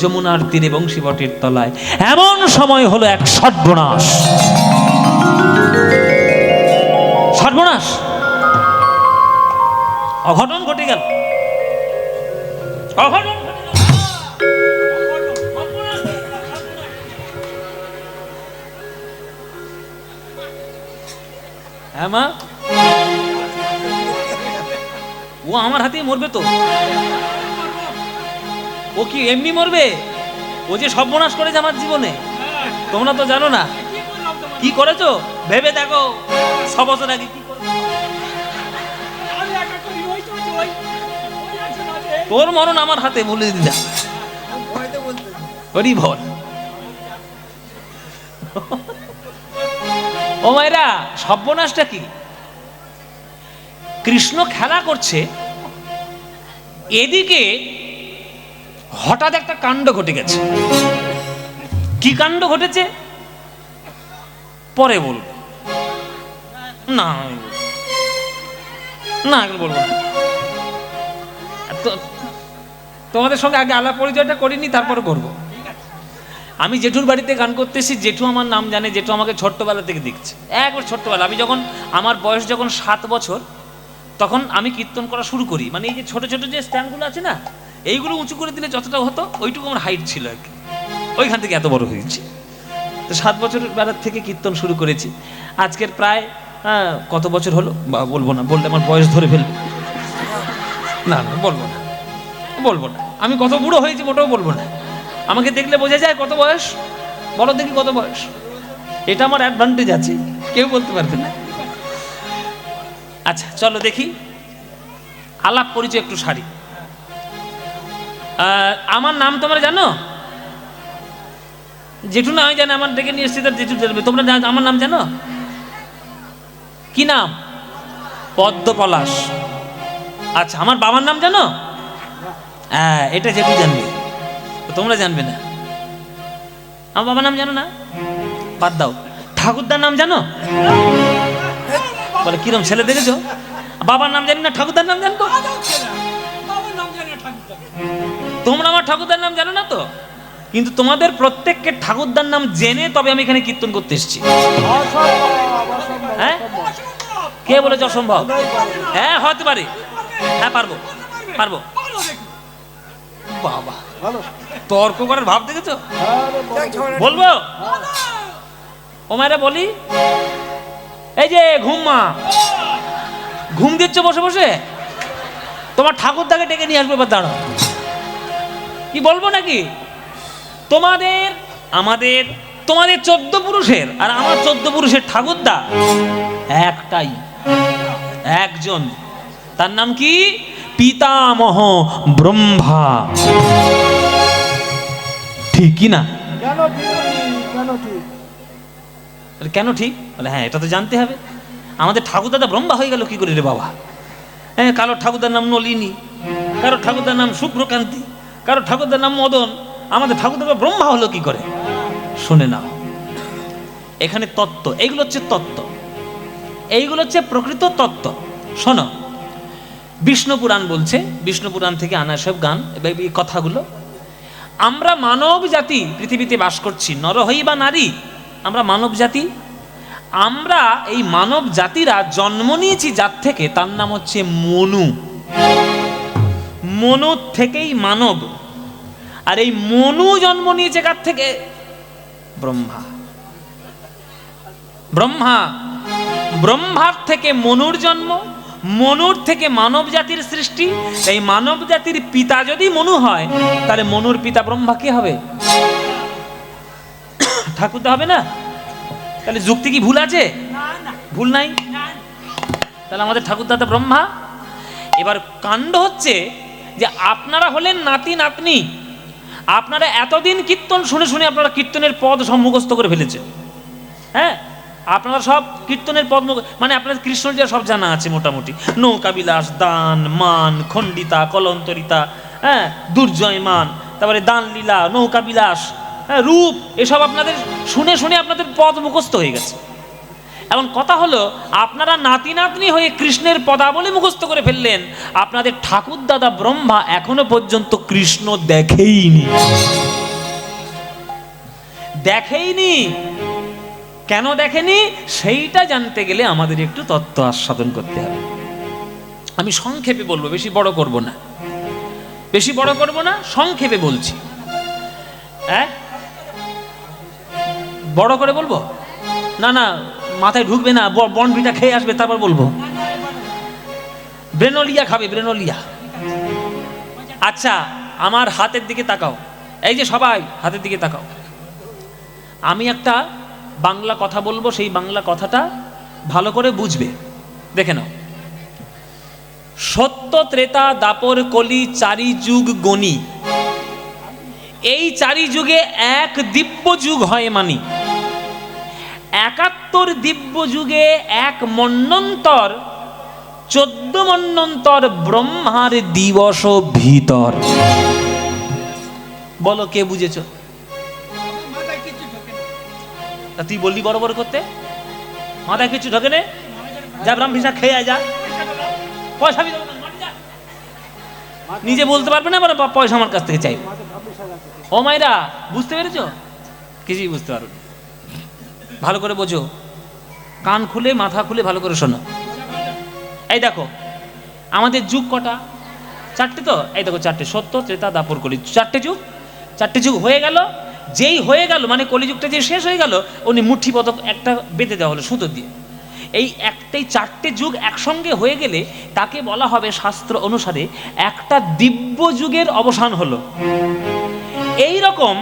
যমুনার তীরে বংশীবটের তলায়। এমন সময় হলো এক সর্বনাশ, সর্বনাশ, অঘটন ঘটে গেল, অঘটন। হ্যাঁ মা, ও আমার হাতেই মরবে তো। ও কি এমনি মরবে? ও যে সর্বনাশ করেছে আমার জীবনে, তোমরা তো জানো না কি করেছো। ভেবে দেখো 6 বছর আগে কি করেছো। তোর মরণ আমার হাতে, বলে দিলা। হরি বল। ও মায়েরা, সর্বনাশটা কি? কৃষ্ণ খেলা করছে, এদিকে হঠাৎ একটা কাণ্ড ঘটে গেছে। কি কাণ্ড ঘটেছে পরে বলবো, না না এখন বলবো না। তোমাদের সঙ্গে আগে আলাপ পরিচয়টা করিনি, তারপরে করবো। আমি জেঠুর বাড়িতে গান করতেছি, জেঠু আমার নাম জানে, জেঠু আমাকে ছোট্টবেলা থেকে দেখছে, একবার ছোট্টবেলা। আমি যখন, আমার বয়স যখন 7 বছর, তখন আমি কীর্তন করা শুরু করি। মানে এই যে ছোট ছোট যে স্ট্যান্ডগুলো আছে না, এইগুলো উঁচু করে দিলে যতটা হতো ওইটুকু আমার হাইট ছিল আর কি, ওইখান থেকে এত বড় হয়েছি। তো 7 বছর বেলার থেকে কীর্তন শুরু করেছি। আজকের প্রায় কত বছর হলো বা বলবো না, বললে আমার বয়স ধরে ফেলবে। না না বলবো না, বলবো না। আমি কত বুড়ো হয়েছি মোটেও বলবো না। আমাকে দেখলে বোঝা যায় কত বয়স। বলো দেখি কত বয়স। এটা আমার অ্যাডভান্টেজ আছে, কেউ বলতে পারবে না। আচ্ছা চলো দেখি, আলাপ পরিচয় একটু সারি। আমার নাম তোমরা জানো? জেঠু না হয় জানে, আমার ডেকে নিয়ে এসছি, তার জেঠু জানবে। তোমরা আমার নাম জানো? কি নাম? পদ্ম পলাশ। আচ্ছা, আমার বাবার নাম জানো? হ্যাঁ, এটা জেঠু জানবে, তোমরা জানবে না। আমার বাবার নাম জানো না? বাদ দাও। ঠাকুরদার নাম জানো? বলে কিরম ছেলে দেখেছো? বাবার নাম জানি না, ঠাকুরদার নাম জানবো? তোমরা আমার ঠাকুরদার নাম জানো না তো? কিন্তু তোমাদের প্রত্যেককে ঠাকুরদার নাম জেনে তবে আমি এখানে কীর্তন করতে এসেছি। হ্যাঁ, কে বলেছে অসম্ভব? হ্যাঁ হতে পারে, হ্যাঁ পারবো, পারবো। বাবা, তর্ক করার ভাব দেখেছো? বলবো ও মায়েরা, বলি এই যে ঘুমমা, ঘুম দিচ্ছ বসে বসে, তোমার ঠাকুরদাকে ডেকে নিয়ে আসবে। এবার দাঁড়াও, কি বলবো নাকি? তোমাদের আমাদের তোমাদের 14 পুরুষের আর আমার 14 পুরুষের ঠাকুরদা একটাই, একজন। তার নাম কি? পিতামহ ব্রহ্মা। ঠিক কি না? কেন ঠিক? কেন ঠিক? কেন ঠিক বলে? হ্যাঁ, এটা তো জানতে হবে। আমাদের ঠাকুরদাদা ব্রহ্মা হয়ে গেল কি করে রে বাবা? হ্যাঁ, কারো ঠাকুরদার নাম নলিনী, কারো ঠাকুরদার নাম শুভ্রকান্তি, কারো ঠাকুরদার নাম মদন, আমাদের ঠাকুরদাদা ব্রহ্মা হলো কি করে? শুনে নাও, এখানে তত্ত্ব, এইগুলো হচ্ছে তত্ত্ব, এইগুলো হচ্ছে প্রকৃত তত্ত্ব। শোনো, বিষ্ণু পুরাণ বলছে, বিষ্ণু পুরাণ থেকে আনা সব গান এই কথাগুলো। আমরা মানব জাতি পৃথিবীতে বাস করছি, নর হই বা নারী, আমরা মানব জাতি। আমরা এই মানব জাতিরা জন্ম নিয়েছি যার থেকে, তার নাম হচ্ছে মনু। মনু থেকেই মানব। আর এই মনু জন্ম নিয়েছে কার থেকে? ব্রহ্মা। ব্রহ্মা, ব্রহ্মার থেকে মনুর জন্ম, মনুর থেকে মানব জাতির সৃষ্টি। এই মানব জাতির পিতা যদি মনু হয়, তাহলে মনুর পিতা ব্রহ্মা কে হবে? ঠাকুরদা হবে না? তাহলে যুক্তি কি ভুল আছে? ভুল নাই। তাহলে আমাদের ঠাকুরদাদা ব্রহ্মা। এবার কাণ্ড হচ্ছে যে আপনারা হলেন নাতি নাতনি, আপনারা এতদিন কীর্তন শুনে শুনে আপনারা কীর্তনের পদ সব মুখস্থ করে ফেলেছেন। হ্যাঁ, আপনারা সব কীর্তনের পদ মানে আপনাদের কৃষ্ণলীলা সব জানা আছে মোটামুটি। নৌকা বিলাস, দান, মান, খণ্ডিতা, কলন্তরিতা, হ্যাঁ, দুর্জয়মান, তারপরে দান লীলা, নৌকা বিলাস, হ্যাঁ, রূপ, এসব আপনাদের শুনে শুনে আপনাদের পদ মুখস্থ হয়ে গেছে। এখন কথা হলো, আপনারা নাতি নাতনি হয়ে কৃষ্ণের পদাবলী মুখস্থ করে ফেললেন, আপনাদের ঠাকুরদাদা ব্রহ্মা এখনো পর্যন্ত কৃষ্ণ দেখেইনি। দেখেইনি। কেন দেখেনি সেইটা জানতে গেলে আমাদের একটু তত্ত্ব আস্বাদন করতে হবে। আমি সংক্ষেপে বলবো, বেশি বড় করব না, বেশি বড় করব না, সংক্ষেপে বলছি। হ্যাঁ, বড় করে বলবো না? না, মাথায় ঢুকবে না, বনভিটা খেয়ে আসবে তারপর বলবো। ব্রেনোলিয়া খাবে, ব্রেনোলিয়া। আচ্ছা, আমার হাতের দিকে তাকাও, এই যে সবাই হাতের দিকে তাকাও। আমি একটা বাংলা কথা বলবো, সেই বাংলা কথাটা ভালো করে বুঝবে। দেখে নাও। সত্য, ত্রেতা, দাপর, কলি, চারি যুগ গণি, এই চারি যুগে এক দিব্য যুগ হয় মানি। 71 দিব্য যুগে এক মন্বন্তর, 14 মন্বন্তর ব্রহ্মার দিবস ভিতর। বলো কে বুঝেছ? তুই বললি বড় বড় করতে, মাথায় কিছু ঢোকে নে। যা ব্রাহ্মীষা খেয়ে যা, পয়সা নিজে বলতে পারবে না, পয়সা আমার কাছ থেকে চাই। ও মাইরা, বুঝতে পেরেছ? কিছুই বুঝতে পারো। ভালো করে বোঝো, কান খুলে মাথা খুলে ভালো করে শোনো। এই দেখো, আমাদের যুগ কটা? 4টে তো। এই দেখো 4টে, সত্য, ত্রেতা, দাপর, কলি, 4টে যুগ। 4টে যুগ হয়ে গেল। যেই হয়ে গেল মানে কলিযুগটা যে শেষ হয়ে গেল, উনি মুঠি পদক একটা বেঁধে দেওয়া হলো সুতো দিয়ে। এই একটাই 4টে যুগ একসঙ্গে হয়ে গেলে তাকে বলা হবে শাস্ত্র অনুসারে একটা দিব্য যুগের অবসান হলো। এই রকম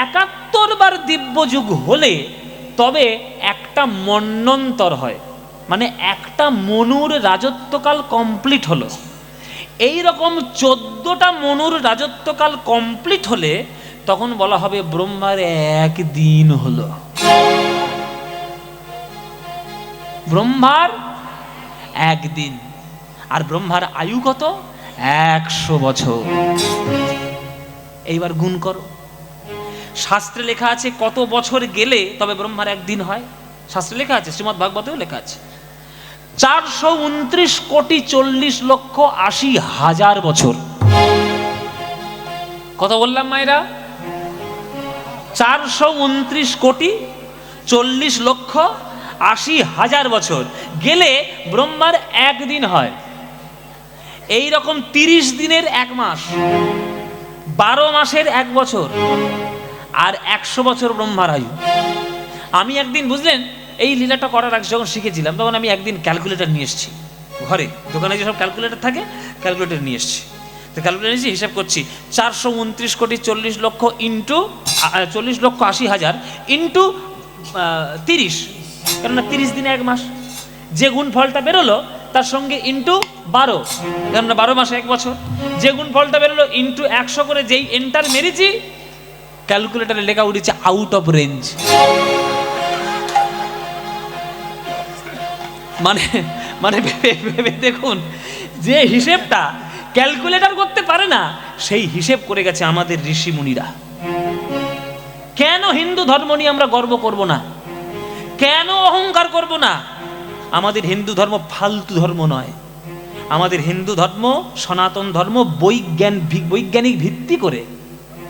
71 বার দিব্য যুগ হলে তবে একটা মন্বন্তর হয়, মানে একটা মনুর রাজত্বকাল কমপ্লিট হলো। এই রকম 14টা মনুর রাজত্বকাল কমপ্লিট হলে তখন বলা হবে ব্রহ্মার একদিন হলো। ব্রহ্মার একদিন। আর ব্রহ্মার আয়ু কত? 100 বছর। এইবার গুণ করো। শাস্ত্রে লেখা আছে কত বছর গেলে তবে ব্রহ্মার একদিন হয়। শাস্ত্রে লেখা আছে, শ্রীমদ্ ভাগবতেও লেখা আছে 429,40,80,000 বছর। কত বললাম মায়েরা? 429,40,80,000 বছর গেলে ব্রহ্মার একদিন হয়। এই রকম 30 দিনের 1 মাস, 12 মাসের 1 বছর, আর 100 বছর ব্রহ্মার আয়ু। আমি একদিন, বুঝলেন, এই লীলাটা করার আগে যখন শিখেছিলাম তখন আমি একদিন ক্যালকুলেটর নিয়ে এসেছি ঘরে। দোকানে যেসব ক্যালকুলেটর থাকে, ক্যালকুলেটর নিয়ে এসেছি। তো ক্যালকুলেশন হিসাব করছি, 429,40,00,000 ইন্টু 40,80,000 ইন্টু 30, কেননা 30 দিনে 1 মাস। যে গুণফলটা বেরোলো তার সঙ্গে ইন্টু 12, কেননা 12 মাসে 1 বছর। যে গুণফলটা বেরোলো ইন্টু 100 করে যেই এন্টার মেরেছি, ক্যালকুলেটারে লেখা উঠেছে আউট অফ রেঞ্জ। মানে মানে ভেবে দেখুন, যে হিসেবটা ক্যালকুলেটর করতে পারে না সেই হিসেব করে গেছে আমাদের ঋষি মুনিরা। কেন হিন্দু ধর্ম নিয়ে আমরা গর্ব করব না? কেন অহংকার করব না? আমাদের হিন্দু ধর্ম ফালতু ধর্ম নয়। আমাদের হিন্দু ধর্ম, সনাতন ধর্ম বৈজ্ঞানিক ভিত্তি করে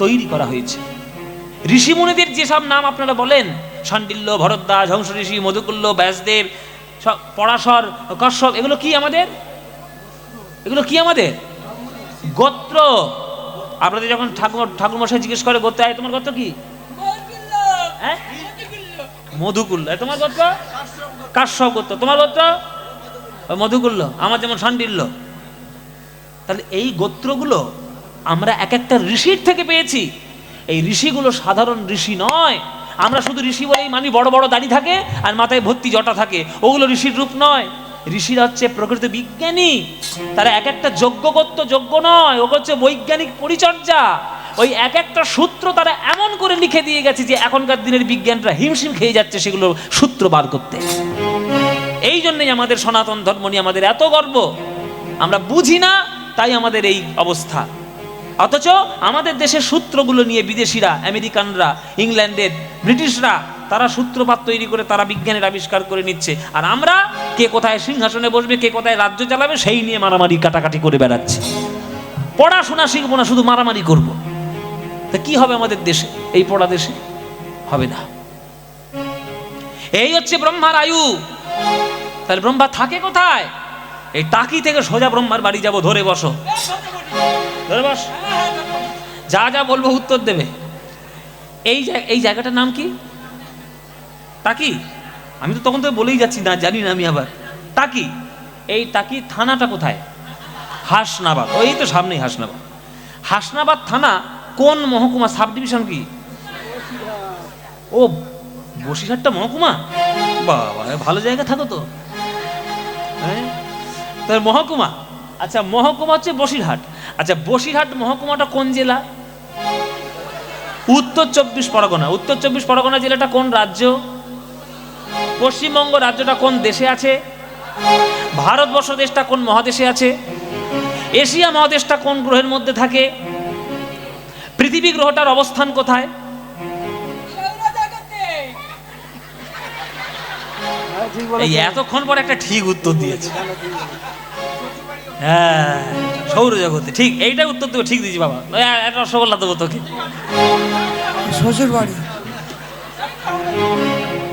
তৈরি করা হয়েছে। ঋষি মুনিদের যেসব নাম আপনারা বলেন, শাণ্ডিল্য, ভরদ্বাজ, হংস ঋষি, মধুকুল্য, ব্যাসদেব, পরাশর, কশ্যপ, এগুলো কি আমাদের? এগুলো কি আমাদের? গোত্র। আপনাদের যখন ঠাকুরমশাই জিজ্ঞেস করে গোত্র, তোমার গোত্র কি? মধুকুল্য। তোমার গোত্র? কাশ্যপ গোত্র। তোমার গোত্র? মধুকুল্য। আমার যেমন শাণ্ডিল্য। তাহলে এই গোত্রগুলো আমরা এক একটা ঋষির থেকে পেয়েছি। এই ঋষিগুলো সাধারণ ঋষি নয়। আমরা শুধু ঋষি বলেই মানি বড় বড় দাড়ি থাকে আর মাথায় ভর্তি জটা থাকে, ওগুলো ঋষির রূপ নয়। ঋষিরা হচ্ছে প্রকৃত বিজ্ঞানী। তারা এক একটা যোগ্য গোত্র যোগ্য নয়, ও হচ্ছে বৈজ্ঞানিক পরিচর্যা। ওই এক একটা সূত্র তারা এমন করে লিখে দিয়ে গেছে যে এখনকার দিনের বিজ্ঞানরা হিমশিম খেয়ে যাচ্ছে সেগুলো সূত্র বার করতে। এই জন্যই আমাদের সনাতন ধর্ম নিয়ে আমাদের এত গর্ব। আমরা বুঝি না, তাই আমাদের এই অবস্থা। অথচ আমাদের দেশের সূত্রগুলো নিয়ে বিদেশিরা, আমেরিকানরা, ইংল্যান্ডের, ব্রিটিশরা, তারা সূত্রপাত তৈরি করে তারা বিজ্ঞানের আবিষ্কার করে নিচ্ছে। আর আমরা কে কোথায় সিংহাসনে বসবে, কে কোথায় রাজ্য চালাবে, সেই নিয়ে মারামারি কাটাকাটি করে বেড়াচ্ছি। পড়াশোনা শিখবো না, শুধু মারামারি করব। তা কি হবে আমাদের দেশে? এই পড়া দেশে হবে না। এই হচ্ছে ব্রহ্মার আয়ু। তাহলে ব্রহ্মা থাকে কোথায়? এই টাকি থেকে সোজা ব্রহ্মার বাড়ি যাব। ধরে বসো, ধরে বস, যা যা বলবো উত্তর দেবে। এই জায়গাটার নাম কি? টাকি। আমি তো তখন তো বলেই যাচ্ছি না, জানি না আমি আবার। টাকি। এই টাকি থানাটা কোথায়? হাসনাবাদ। ওই তো সামনেই হাসনাবাদ। হাসনাবাদ থানা কোন মহকুমা, সাব ডিভিশন কি? ও, বসিরহাটটা মহকুমা। বাবা, ভালো জায়গা থাকো তো। হ্যাঁ, তার মহকুমা। আচ্ছা, মহকুমা হচ্ছে বসিরহাট। আচ্ছা, বসিরহাট মহকুমাটা কোন জেলা? উত্তর 24 পরগনা। উত্তর 24 পরগনা জেলাটা কোন রাজ্য? পশ্চিমবঙ্গ রাজ্যটা কোন দেশে আছে? ভারতবর্ষ দেশটা কোন মহাদেশে আছে? এশিয়া মহাদেশটা কোন গ্রহের মধ্যে থাকে? পৃথিবী গ্রহটার অবস্থান কোথায়? এই এতক্ষণ পর একটা ঠিক উত্তর দিয়েছে। হ্যাঁ, সৌরজগতে। ঠিক, এইটা উত্তর দেবো, ঠিক দিয়েছি বাবা। একটা রসগোল্লা দেবো তোকে। শ্বশুর বাড়ি।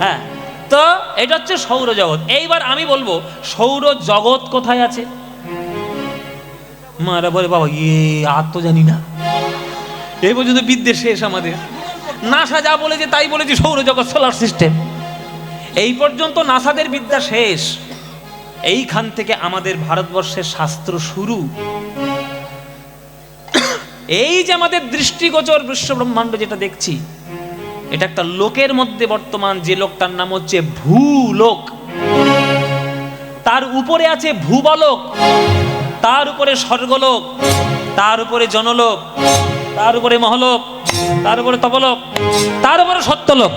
হ্যাঁ, তো এটা হচ্ছে সৌরজগৎ। এইবার আমি বলবো সৌরজগৎ কোথায় আছে? মারা বলে বাবা আর তো জানি না। এই পর্যন্ত বিদ্যে শেষ আমাদের। নাসা যা বলেছে তাই বলেছি, সৌরজগৎ, সোলার সিস্টেম। এই পর্যন্ত নাসাদের বিদ্যা শেষ। এইখান থেকে আমাদের ভারতবর্ষের শাস্ত্র শুরু। এই যে আমাদের দৃষ্টিগোচর বিশ্ব ব্রহ্মাণ্ড যেটা দেখছি, এটা একটা লোকের মধ্যে বর্তমান, যে লোকটার নাম হচ্ছে ভূলোক। তার উপরে আছে ভূবলোক, তার উপরে স্বর্গলোক, তার উপরে জনলোক, তার উপরে মহলোক, তার উপরে তপলোক, তার উপরে সত্যলোক।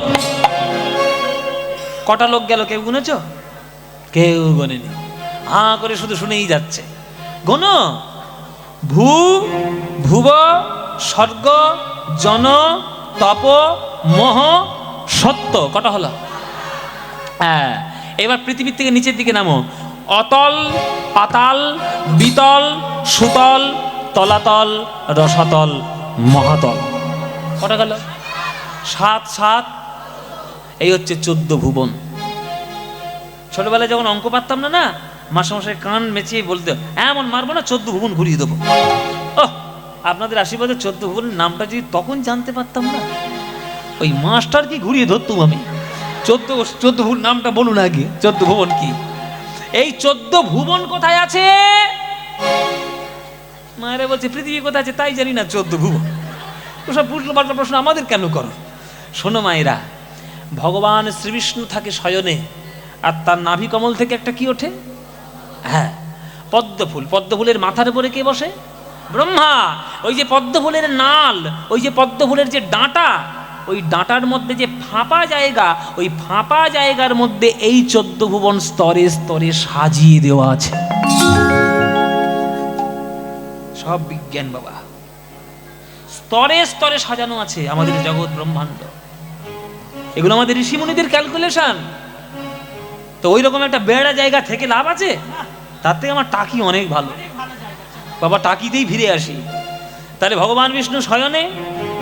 কটা লোক গেল কেউ গুনেছ? কেউ গোনেনি। হাঁ করে শুধু শুনেই যাচ্ছে। গোনো। ভূ, ভুব, স্বর্গ, জন, তপ, মহ, সত্য। কটা হলো? হ্যাঁ, এবার পৃথিবীর থেকে নিচের দিকে নামো। অতল, পাতাল, বিতল, সুতল, তলাতল, রসাতল, মহাতল। কটা গেল? 7 7। এই হচ্ছে 14 ভুবন। ছোটবেলায় যখন অঙ্ক পারতাম না, না মাস্টারমশাই কান মেচিয়ে বলতে, এমন মারবো না 14 ভুবন ঘুরিয়ে দেবো। ও, আপনাদের আশীর্বাদে 14 ভুবনের নামটা যদি তখন জানতে পারতাম না, ওই মাস্টার কি ঘুরিয়ে ধরতুম আমি। 14 ভুবন নামটা বলুন আগে, 14 ভুবন কি? এই 14 ভুবন কোথায় আছে? মায়েরা বলছে পৃথিবী কোথায় আছে তাই জানি না, 14 ভুবন। ওসব পাল্টা প্রশ্ন আমাদের কেন করো? শোনো মায়েরা, ভগবান শ্রীবিষ্ণু থাকে শয়নে, আর তার নাভি কমল থেকে একটা কি ওঠে? হ্যাঁ, পদ্মফুল। পদ্মফুলের মাথার উপরে কে বসে? ব্রহ্মা। ওই যে পদ্মফুলের নাল, ওই যে পদ্মফুলের যে ডাঁটা, ওই ডাঁটার মধ্যে যে ফাঁপা জায়গা, ওই ফাঁপা জায়গার মধ্যে এই 14 ভুবন স্তরে স্তরে সাজিয়ে দেওয়া আছে। সব বিজ্ঞান বাবা, স্তরে স্তরে সাজানো আছে আমাদের জগৎ ব্রহ্মাণ্ড। এগুলো আমাদের ঋষিমুনিদের ক্যালকুলেশন। তো ওই রকম একটা বেড়া জায়গা থেকে লাভ আছে? তার থেকে আমার টাকি অনেক ভালো বাবা, টাকিতেই ফিরে আসি। তাহলে ভগবান বিষ্ণু শয়নে,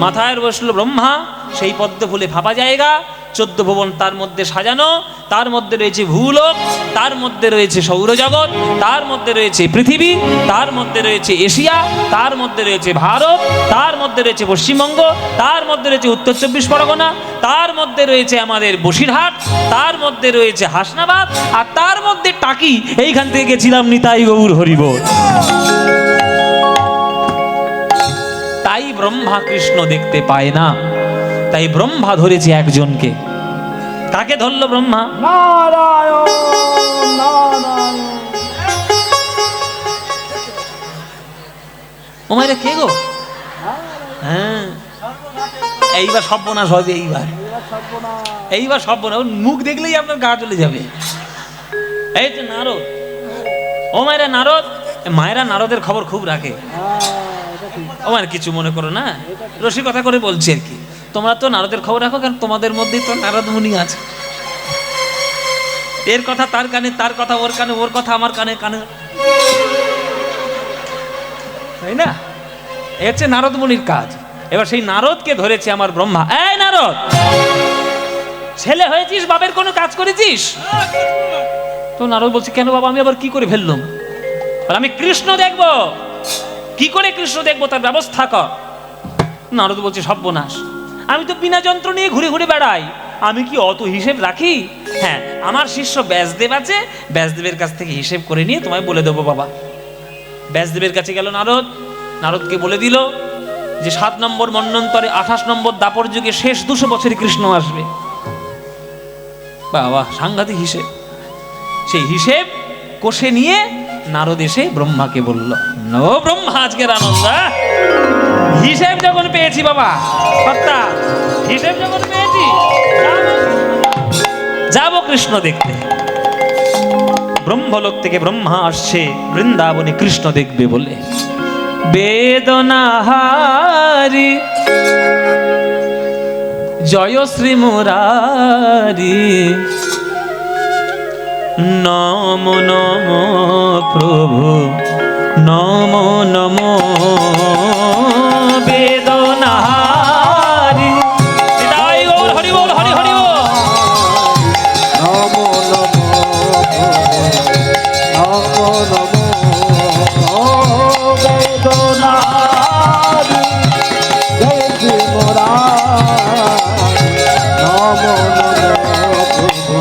মাথায় বসলো ব্রহ্মা, সেই পদ্ম ফুলে ফাঁপা জায়গা, 14 ভুবন তার মধ্যে সাজানো। তার মধ্যে রয়েছে ভূলোক, তার মধ্যে রয়েছে সৌরজগৎ, তার মধ্যে রয়েছে পৃথিবী, তার মধ্যে রয়েছে এশিয়া, তার মধ্যে রয়েছে ভারত, তার মধ্যে রয়েছে পশ্চিমবঙ্গ, তার মধ্যে রয়েছে উত্তর 24 পরগনা, তার মধ্যে রয়েছে আমাদের বসিরহাট, তার মধ্যে রয়েছে হাসনাবাদ, আর তার মধ্যে টাকি। এইখান থেকে গেছিলাম নিতাই গৌর হরিবোল। তাই ব্রহ্মা কৃষ্ণ দেখতে পায় না, তাই ব্রহ্মা ধরেছে একজনকে। কাকে ধরলো ব্রহ্মা? নারায়ণ নারায়ণ। ও মায়েরা কে গো? হ্যাঁ, এইবার সর্বনাশ হবে। এইবার সর্বনাশ। ওর মুখ দেখলেই আপনার গা চলে যাবে। এই তো নারদ। ও মায়েরা নারদ। মায়েরা নারদের খবর খুব রাখে। ও মায়ের কিছু মনে করো না, রসিকতা করে বলছি আর কি। তোমরা তো নারদের খবর রাখো, কারণ তোমাদের মধ্যেই তো নারদ মুনি আছে। এর কথা তার কানে, তার কথা ওর কানে, ওর কথা আমার কানে কানে, তাই না? এ হচ্ছে নারদ মুনির কাজ। এবার সেই নারদকে ধরেছে আমার ব্রহ্মা। এই নারদ, ছেলে হয়েছিস, বাপের কোনো কাজ করেছিস? তো নারদ বলছে, কেন বাবা, আমি আবার কি করে ফেললাম? আমি কৃষ্ণ দেখবো। কি করে কৃষ্ণ দেখবো, তার ব্যবস্থা কর। নারদ বলছে, সর্বনাশ, আমি তো বিনা যন্ত্র নিয়ে ঘুরে ঘুরে বেড়াই, আমি কি অত হিসেব রাখি? হ্যাঁ, আমার শিষ্য ব্যাসদেব আছে, ব্যাসদেবের কাছ থেকে হিসেব করে নিয়ে তোমায় বলে দেবো বাবা। ব্যাসদেবের কাছে গেল নারদ, নারদকে বলে দিল যে 7 নম্বর মন্বন্তরে 28 নম্বর দাপর যুগে শেষ 200 বছরে কৃষ্ণ আসবে। বাবা, সাংঘাতিক হিসেব। সেই হিসেব কষে নিয়ে নারদ এসে ব্রহ্মাকে বলল, নো ব্রহ্মা, আজকের আনন্দ। হিসেব যখন পেয়েছি বাবা, অর্থাৎ হিসেব যখন পেয়েছি, যাবো কৃষ্ণ দেখতে। ব্রহ্মলোক থেকে ব্রহ্মা আসছে বৃন্দাবনে কৃষ্ণ দেখবে বলে। বেদনাহারি জয় শ্রী মুরারি, নম নম প্রভু, নম নম বেদনাহারি। নিতাই গৌর হরি বল, হরি হরি বল। নম নম নম নম বেদনারি জয় শ্রী মুরারি, নম নম প্রভু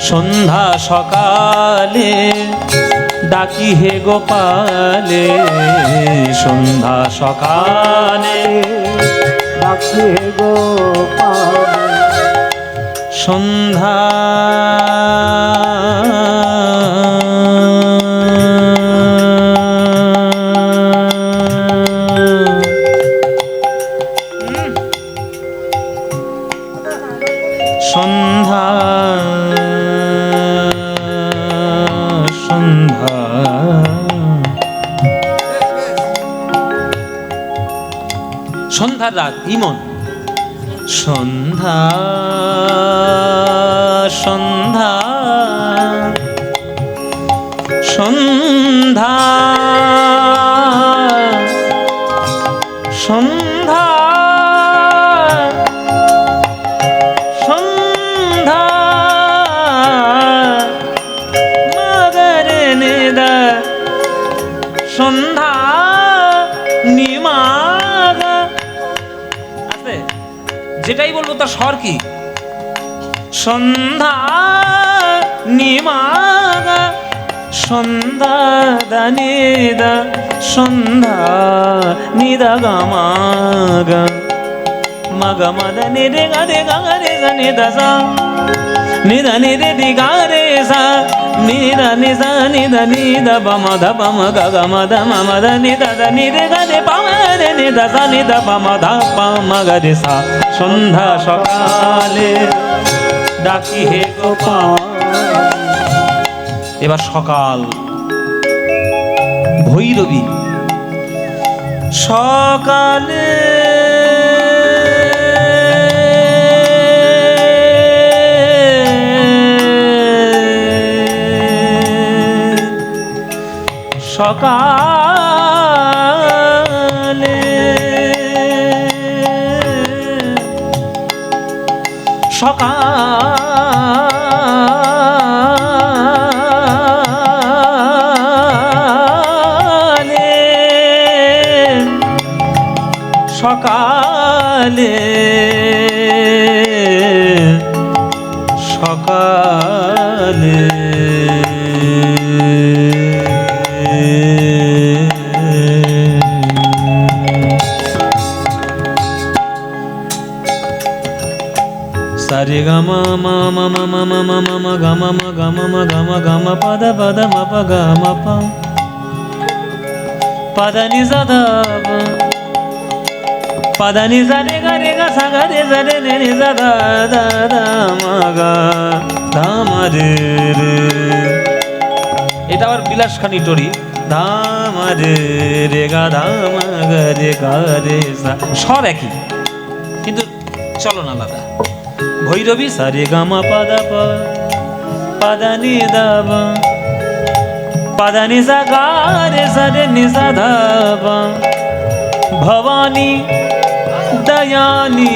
সন্ধ্যা সকালে ডাকি হে গোপালে, সন্ধ্যা সকালে ডাকি গোপাল, সন্ধ্যা সন্ধ্যা সন্ধ্যা সন্ধ্যার রাত ইমন। সন্ধ্যা সন্ধ্যা সন্ধ্যা সন্ধ্যা সন্ধ্যা মাগরে নেদা সন্ধ্যা নিমাগা। আছে যেটাই বলবো তার স্বর কি? সন্ধ্যা নিমাগা সন্ধ্যা দা নিদা সন্ধ্যা নিদা গামা গা মগ মদ নিরে গা রে গা রে গা নিদা সা নিদা নিরে দি গা রে সা নিদা নিদা নিদা নিদা বম ধ বম গা গা মদ মম দ নিদা দ নিরে গা রে পম রে নিদা সা নিদা বম ধ পম গা রে সা সন্ধ্যা সকালে ডাকি হে গোপাল। এবার সকাল ভৈরবী সকালে সকালে সকালে সকালে সারে গামা মা মা মা মা মা মা মা মা গামা মা গামা মা গামা গামা পদ পদ মা পা গামা পা পদ নি সা ধা পদ নি সা রে গা সা গা রে সা রে নে নি সা ধা ধা ধা মা গা ধা মা রে রে। এটা আবার বিলাসখানি টরি ধা মা রে রে গা ধা মা গা রে গা রে সা স্বর একই কিন্তু চলন আলাদা। ভৈরবী সারে গামা পাদা পা পাদা নি দা বা পাদা নি সা গা রে সা রে নি সা ধা বা ভবানী দয়ানি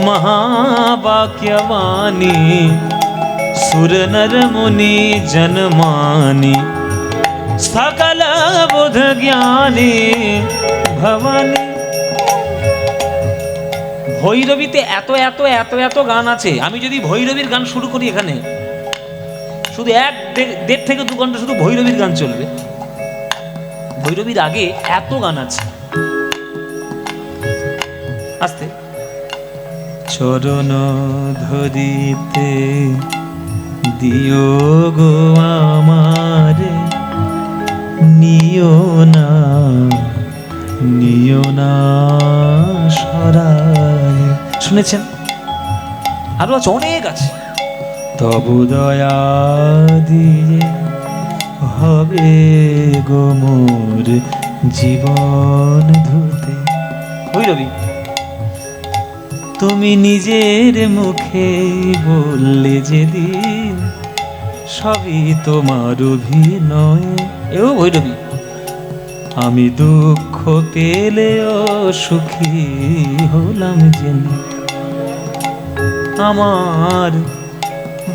মহাবাক্যবাণী সুর নর মুনি জনমানি সকল বুধ জ্ঞানী ভবানী। ভৈরবীতে এত এত এত এত গান আছে। আমি যদি ভৈরবীর গান শুরু করি এখানে শুধু 1.5 থেকে 2 ঘন্টা শুধু ভৈরবীর গান চলবে। ভৈরবীর আগে এত গান আছে। আস্তে চরণ ধরিতে দিও গো আমারে নিও না সরায়। শুনেছেন? আরো আছে, অনেক আছে। তবু দয়া দিয়ে হবে গো মোর জীবন ধুতে। ভৈরবী তুমি নিজের মুখে বললে যেদিন সবই তোমার অভিনয়। এও ভৈরবী আমি দুঃখ পেলেও সুখী হলাম জেনে আমার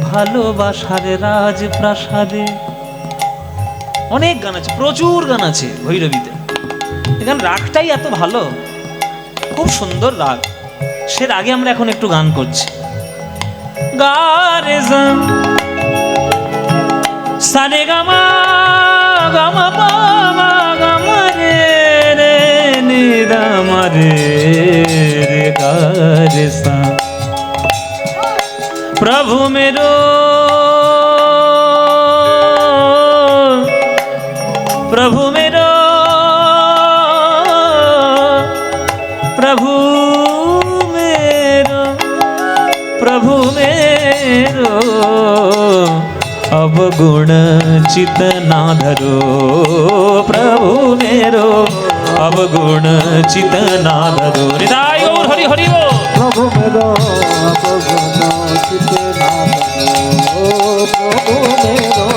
ভালোবাসার রাজপ্রাসাদে। অনেক গান আছে, প্রচুর গান আছে ভৈরবীতে। এখান রাগটাই এত ভালো, খুব সুন্দর রাগ। সে রাগে আমরা এখন একটু গান করছি। গারে সারে গামা গামা পামা গামা রে রে নি দা মা রে রে গারে সা। प्रभु मेरो प्रभु मेरो प्रभु मेरो प्रभु मेरो अवगुण चित ना धरो। प्रभु मेरो अवगुण चित ना धरो। निताय गौर हरि हरि बोल। प्रभु मेरो अवगुण चित ना धरो। प्रभु मेरो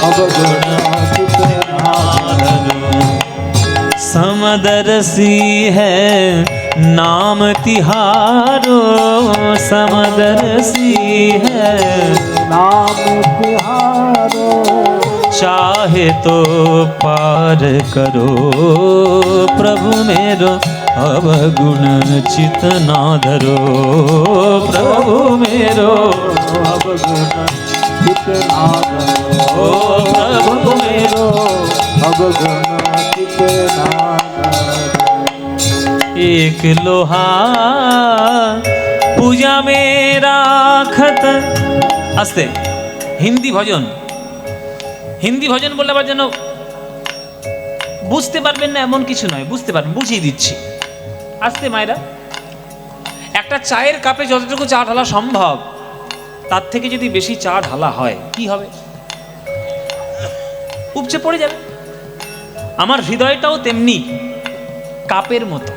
अवगुण चित ना धरो। समदर्शी है नाम तिहारो। समदर्शी है नाम तिहारो। चाहे तो पार करो। प्रभु मेरो अवगुण चित ना धरो। प्रभु मेरो अवगुण चित ना धरो प्रभु मेरो अवगुण चित ना धरो। एक लोहा पूजा में राखत। আস্তে হিন্দি ভজন বললে আবার যেন বুঝতে পারবেন না এমন কিছু নয়, বুঝতে পারবেন, বুঝিয়ে দিচ্ছি আস্তে মায়েরা। একটা চায়ের কাপে যতটুকু চা ঢালা সম্ভব তার থেকে যদি বেশি চা ঢালা হয় কি হবে? উপচে পড়ে যাবে। আমার হৃদয়টাও তেমনি কাপের মতো,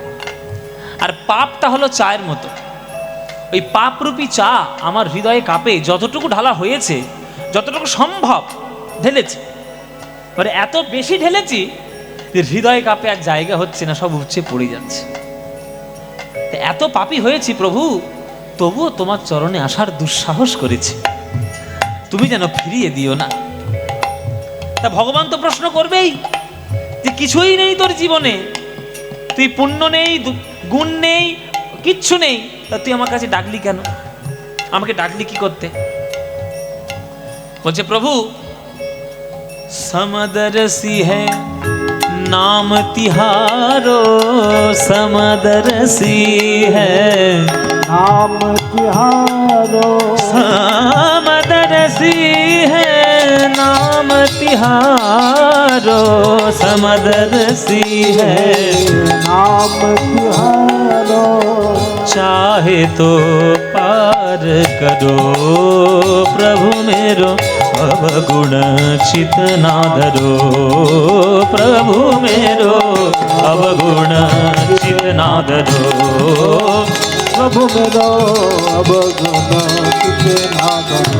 আর পাপটা হলো চায়ের মতো। ওই পাপরূপী চা আমার হৃদয়ে কাপে যতটুকু ঢালা হয়েছে, যতটুকু সম্ভব ঢেলেছি, মানে এত বেশি ঢেলেছি যে হৃদয় কাপে আর জায়গা হচ্ছে না, সব উপচে পড়ে যাচ্ছে। এত পাপী হয়েছি প্রভু, তবুও তোমার চরণে আসার দুঃসাহস করেছি, তুমি যেন ফিরিয়ে দিও না। তা ভগবান তো প্রশ্ন করবেই যে কিছুই নেই তোর জীবনে, তুই পুণ্য নেই, গুণ নেই, কিচ্ছু নেই, তা তুই আমার কাছে ডাকলি কেন? আমাকে ডাকলি কি করতে? বলছে প্রভু समदरसी है नाम तिहारो, समदरसी है नाम तिहारो, समदरसी है नाम तिहारो, समदरसी है नाम तिहारो। चाहे तो पार करो प्रभु मेरो अवगुण चित ना धरो, प्रभु मेरो अवगुण चित ना धरो, प्रभु मेरो अवगुण चित ना धरो,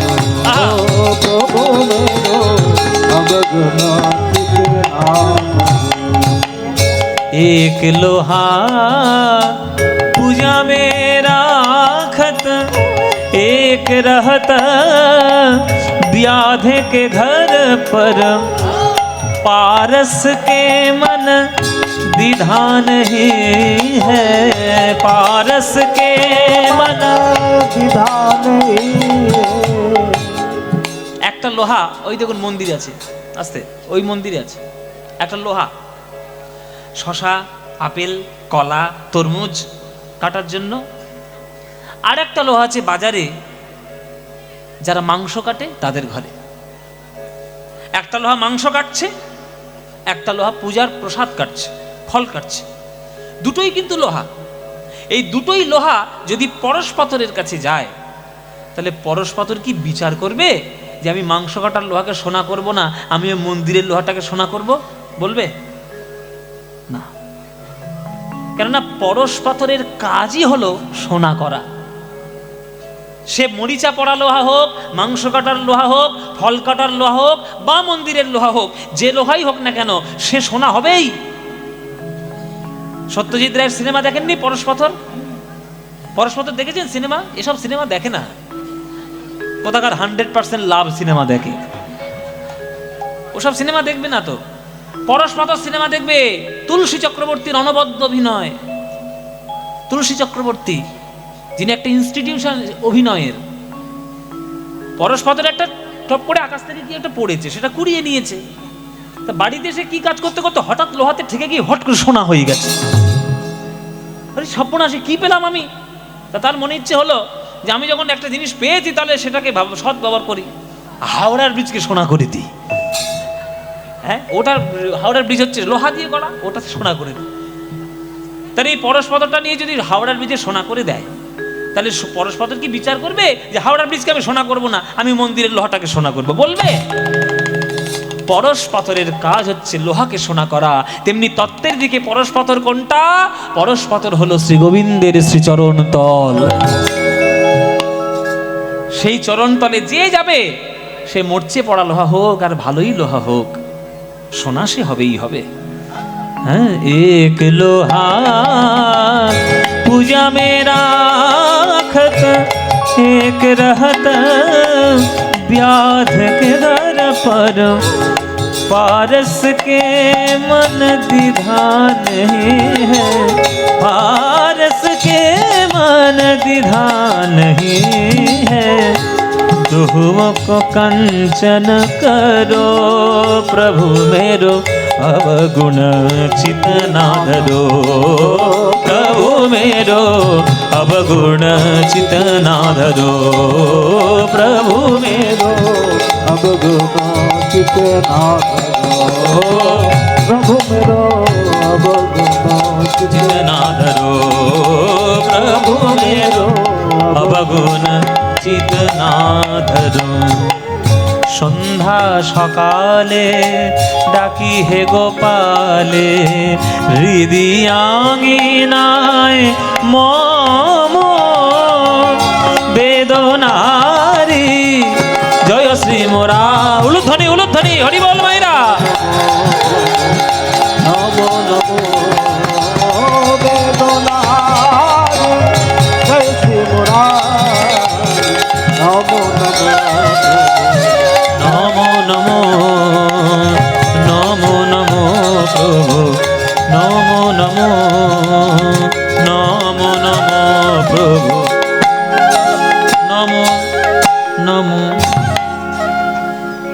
प्रभु मेरो अवगुण चित ना धरो। एक लोहा पूजा में राखत, एक रहत व्याध के घर पर, पारस के मन विधान ही है, पारस के मन विधान ही है। একটা লোহা, ওই দেখুন মন্দির আছে, আস্তে ওই মন্দিরে আছে একটা লোহা, শশা, আপেল, কলা, তরমুজ কাটার জন্য। আর একটা লোহা আছে বাজারে যারা মাংস কাটে তাদের ঘরে। একটা লোহা মাংস কাটছে, একটা লোহা পূজার প্রসাদ কাটছে, ফল কাটছে। দুটোই কিন্তু লোহা। এই দুটোই লোহা যদি পরশ পাথরের কাছে যায়, তাহলে পরশ পাথর কি বিচার করবে যে আমি মাংস কাটার লোহাকে সোনা করব না, আমি ওই মন্দিরের লোহাটাকে সোনা করব? বলবে না। কেননা পরশ পাথরের কাজই হলো সোনা করা। সে মরিচা পড়া লোহা হোক, মাংস কাটার লোহা হোক, ফল কাটার লোহা হোক, বা মন্দিরের লোহা হোক, যে লোহাই হোক না কেন সে সোনা হবেই। সত্যজিৎ রায়ের সিনেমা দেখেননি পরশ পাথর? পরশ পাথর দেখেছেন সিনেমা? এসব সিনেমা দেখে না, কোথাকার 100% লাভ সিনেমা দেখে। ওসব সিনেমা দেখবে না তো, পরশ পাথর সিনেমা দেখবে। তুলসী চক্রবর্তীর অনবদ্য অভিনয়। তুলসী চক্রবর্তী যিনি একটা ইনস্টিটিউশন অভিনয়ের, পরশ পাথর একটা টপ করে আকাশ থেকে কি একটা পড়েছে, সেটা কুড়িয়ে নিয়েছে। তা বাড়িতে এসে কি কাজ করতে করতে হঠাৎ লোহাতে ঠেকে গিয়ে হট করে সোনা হয়ে গেছে। আরে সর্বনাশে কি পেলাম আমি? তা তার মনে ইচ্ছে হলো যে আমি যখন একটা জিনিস পেয়েছি তাহলে সেটাকে সৎ ব্যবহার করি, হাওড়ার ব্রিজকে সোনা করে দিই। হ্যাঁ, ওটার হাওড়ার ব্রিজ হচ্ছে লোহা দিয়ে করা, ওটা সোনা করে দিই। তাহলে এই পরশ পাথরটা নিয়ে যদি হাওড়ার ব্রিজে সোনা করে দেয়, তাহলে পরশ পাথর কি বিচার করবে যে হাওড়ার ব্রিজকে আমি সোনা করব না, আমি মন্দিরের লোহাটাকে সোনা করব? বলবে? পরশ পাথরের কাজ হচ্ছে লোহাকে সোনা করা। তেমনি তত্ত্বের দিকে পরশ পাথর কোনটা? পরশ পাথর হলো শ্রী গোবিন্দের শ্রীচরণ তল। সেই চরণ তলে যে যাবে, সে মরচে পড়া লোহা হোক আর ভালোই লোহা হোক, সোনা সে হবেই হবে। হ্যাঁ, এক লোহা पूजा में राखत, एक रहत व्याध के घर पर, पारस के मन विधान ही है, पारस के मन विधान ही है, तुम को कंचन करो प्रभु मेरो अवगुण चित ना धरो प्रभु मेरो अवगुण चित ना धरो प्रभु मेरो अवगुण चित ना धरो प्रभु मेरो अवगुण चित ना धरो प्रभु मेरो अवगुण चित ना धरो সন্ধ্যা সকালে ডাকি হে গোপালে হৃদিয়াঙ্গিনায় মম বেদনারি জয় শ্রী মোরা উলুধ্বনি উলুধ্বনি হরি